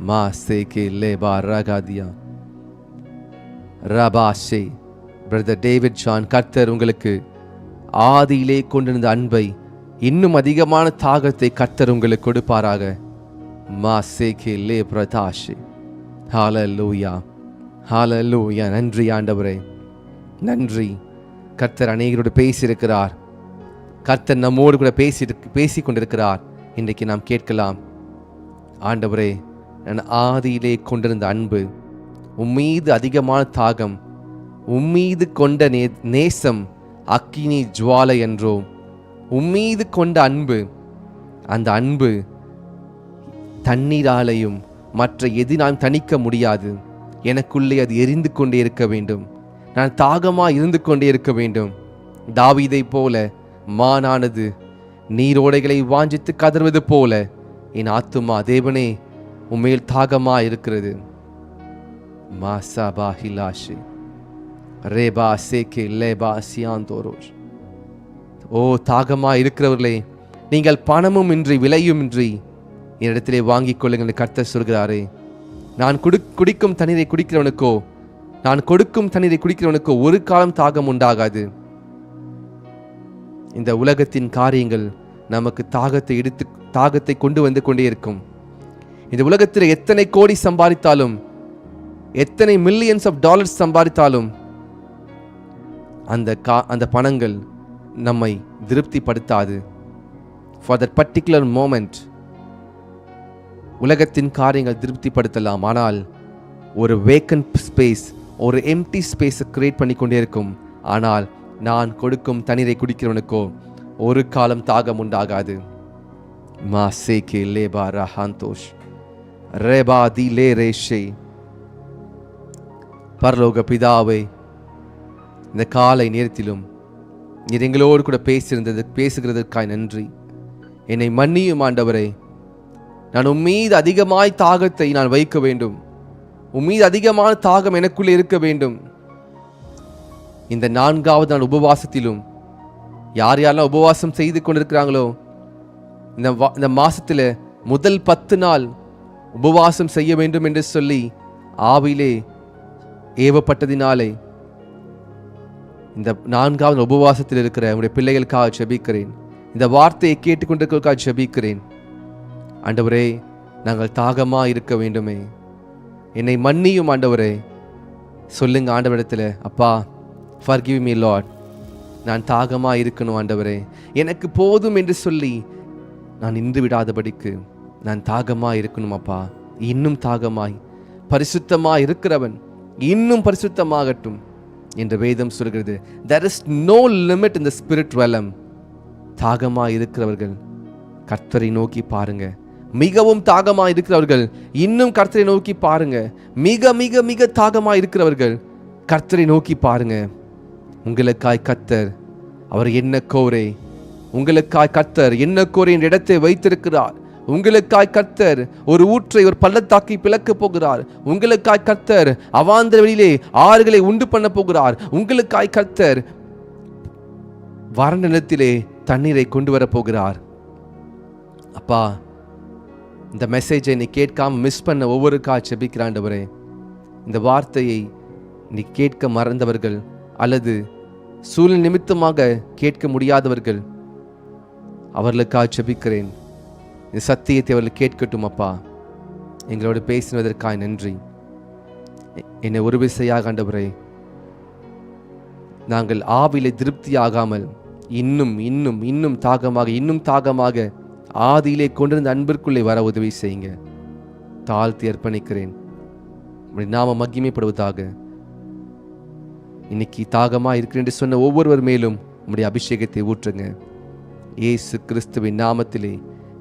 மாசேகே லேபா ரகாதியா ரபாஷே. பிரதர் டேவிட் ஜான், கர்த்தர் உங்களுக்கு ஆதியிலே கொண்டிருந்த அன்பை, இன்னும் அதிகமான தாகத்தை கர்த்தர் உங்களுக்கு கொடுப்பாராக. மாசேகே லே பிரதாஷே. ஹல்லேலூயா, ஹல்லேலூயா. நன்றி ஆண்டவரே, நன்றி. கர்த்தர் அநேகரோடு பேசியிருக்கிறார். கர்த்தர் நம்மோடு கூட பேசி கொண்டிருக்கிறார். இன்றைக்கு நாம் கேட்கலாம், ஆண்டவரே நான் ஆதியிலே கொண்டிருந்த அன்பு, உம்மீது அதிகமான தாகம், உம்மீது கொண்ட நேசம் அக்கினி ஜுவாலை என்றோ, உம்மீது கொண்ட அன்பு, அந்த அன்பு தண்ணீராலையும் மற்ற எதினால் தணிக்க முடியாது. எனக்குள்ளே அது எரிந்து கொண்டே இருக்க வேண்டும். நான் தாகமாக இருந்து கொண்டே இருக்க வேண்டும். தாவீதை போல மானானது நீரோடைகளை வாஞ்சித்து கதறுவது போல என் ஆத்துமா தேவனே உம்மேல் தாகமா இருக்கிறது. மாசாபா ஹிலாஷி ரேபா சேகே லேபா சியாந்தோரோஷ். ஓ தாகமா இருக்கிறவர்களே, நீங்கள் பணமும் இன்றி விலையும் இன்றி என்னிடத்திலே வாங்கிக் கொள்ளுங்கள். கர்த்தர் சொல்கிறாரே, நான் குடிக்கும் தண்ணீரை குடிக்கிறவனுக்கோ, நான் கொடுக்கும் தண்ணீரை குடிக்கிறவனுக்கோ ஒரு காலம் தாகம் உண்டாகாது. இந்த உலகத்தின் காரியங்கள் நமக்கு தாகத்தை கொண்டு வந்து கொண்டே இருக்கும். இந்த உலகத்தில் எத்தனை கோடி சம்பாதித்தாலும், எத்தனை மில்லியன்ஸ் ஆஃப் டாலர்ஸ் சம்பாதித்தாலும் அந்த பணங்கள் நம்மை திருப்திப்படுத்தாது. ஃபார் தட் பர்டிகுலர் மோமெண்ட் உலகத்தின் காரியங்கள் திருப்திப்படுத்தலாம், ஆனால் ஒரு வேக்கன்ட் ஸ்பேஸ், ஒரு எம்டி ஸ்பேஸை கிரியேட் பண்ணி கொண்டே இருக்கும். ஆனால் நான் கொடுக்கும் தண்ணீரை குடிக்கிறவனுக்கோ ஒரு காலம் தாகம் உண்டாகாது. மாசேகே லேபா ரஹாந்தோஷ் ரேபா தி லே ரேஷே. பரலோக பிதாவே, இந்த காலை நேரத்திலும் நீர் எங்களோடு கூட பேசுகிறதற்காய் நன்றி. என்னை மன்னியும் ஆண்டவரே. நான் உம்மீது அதிகமாய் தாகத்தை நான் வைக்க வேண்டும். உன் மீது அதிகமான தாகம் எனக்குள்ளே இருக்க வேண்டும். இந்த 4வது நாள் உபவாசத்திலும் யார் யாரெல்லாம் உபவாசம் செய்து கொண்டிருக்கிறாங்களோ, இந்த மாசத்துல முதல் 10 நாள் உபவாசம் செய்ய வேண்டும் என்று சொல்லி ஆவியிலே ஏவப்பட்டதினாலே இந்த 4வது உபவாசத்தில் இருக்கிற உங்களுடைய பிள்ளைகளுக்காக ஜெபிக்கிறேன். இந்த வார்த்தையை கேட்டுக்கொண்டிருக்கிறதுக்காக ஜெபிக்கிறேன். ஆண்டவரே, நாங்கள் தாகமா இருக்க வேண்டுமே, என்னை மன்னியும் ஆண்டவரே. சொல்லுங்க ஆண்டவரிடத்துல, அப்பா forgive me Lord, நான் தாகமா இருக்கணும் ஆண்டவரே, எனக்கு போதும் என்று சொல்லி நான் நின்று விடாதபடிக்கு நான் தாகமா இருக்கணும் அப்பா. இன்னும் தாகமாய் பரிசுத்தமாய் இருக்கிறவன் இன்னும் பரிசுத்தமாகட்டும் என்று வேதம் சொல்கிறது. There is no limit in the spirit realm. தாகமாய் இருக்கிறவர்கள் கர்த்தரை நோக்கி பாருங்க. மிகவும் தாகமாய் இருக்கிறவர்கள் இன்னும் கர்த்தரை நோக்கி பாருங்க. மிக மிக மிக தாகமாய் இருக்கிறவர்கள் கர்த்தரை நோக்கி பாருங்க. உங்களுக்காய் கர்த்தர் அவர் என்ன கோரே, உங்களுக்காய் கர்த்தர் என்ன கோரே என்ற இடத்தை வைத்திருக்கிறார். உங்களுக்காய் கர்த்தர் ஒரு ஊற்றை ஒரு பள்ளத்தாக்கி பிளக்க போகிறார். உங்களுக்காய் கர்த்தர் அவாந்தர வெளியிலே ஆறுகளை உண்டு பண்ண போகிறார். உங்களுக்காய் கர்த்தர் வறண்ட நிலத்திலே தண்ணீரை கொண்டு வர போகிறார். அப்பா, இந்த மெசேஜை நீ கேட்காம மிஸ் பண்ண ஒவ்வொரு ஜெபிக்கிறாண்டவரே, இந்த வார்த்தையை நீ கேட்க மறந்தவர்கள் அல்லது சூழ்நிலை நிமித்தமாக கேட்க முடியாதவர்கள், அவர்களுக்காக ஜெபிக்கிறேன். இந்த சத்தியத்தை அவர்கள் கேட்கட்டும். அப்பா, எங்களோடு பேசினதற்காக நன்றி. என்னை ஒரு விசையாக ஆண்டவரே, நாங்கள் ஆவிலே திருப்தி ஆகாமல் இன்னும் இன்னும் இன்னும் தாகமாக ஆதியிலே கொண்டிருந்த அன்பிற்குள்ளே வர உதவி செய்யுங்க. தாழ்த்தி அர்ப்பணிக்கிறேன். நாம மகிமைப்படுவதாக. இன்னைக்கு தாகமா இருக்கிறேன் என்று சொன்ன ஒவ்வொருவர் மேலும் உம்முடைய அபிஷேகத்தை ஊற்றுங்க. இயேசு கிறிஸ்துவின் நாமத்திலே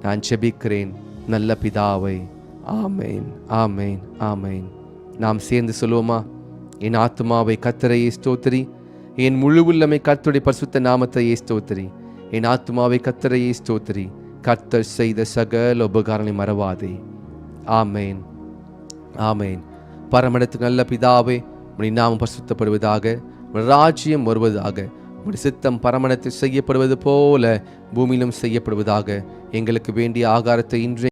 நான் ஜெபிக்கிறேன் நல்ல பிதாவே, ஆமேன், ஆமேன், ஆமேன். நாம் சேர்ந்து சொல்லுவோமா? என் ஆத்துமாவை கர்த்தரையே ஸ்தோத்திரி, என் முழு உள்ளமை கர்த்தருடைய பரிசுத்த நாமத்தையே ஸ்தோத்திரி. என் ஆத்துமாவை கர்த்தரையே ஸ்தோத்திரி, கர்த்தர் செய்த சகல உபகாரங்களை மறவாதே. ஆமேன், ஆமேன். பரமண்டலத்துக்கு நல்ல பிதாவே, உம்முடைய நாமம் பரிசுத்தப்படுவதாக, உம்முடைய ராஜ்யம் வருவதாக, உம்முடைய சித்தம் பரமண்டலத்தில் செய்யப்படுவது போல பூமியிலும் செய்யப்படுவதாக. எங்களுக்கு வேண்டிய ஆகாரத்தை இன்று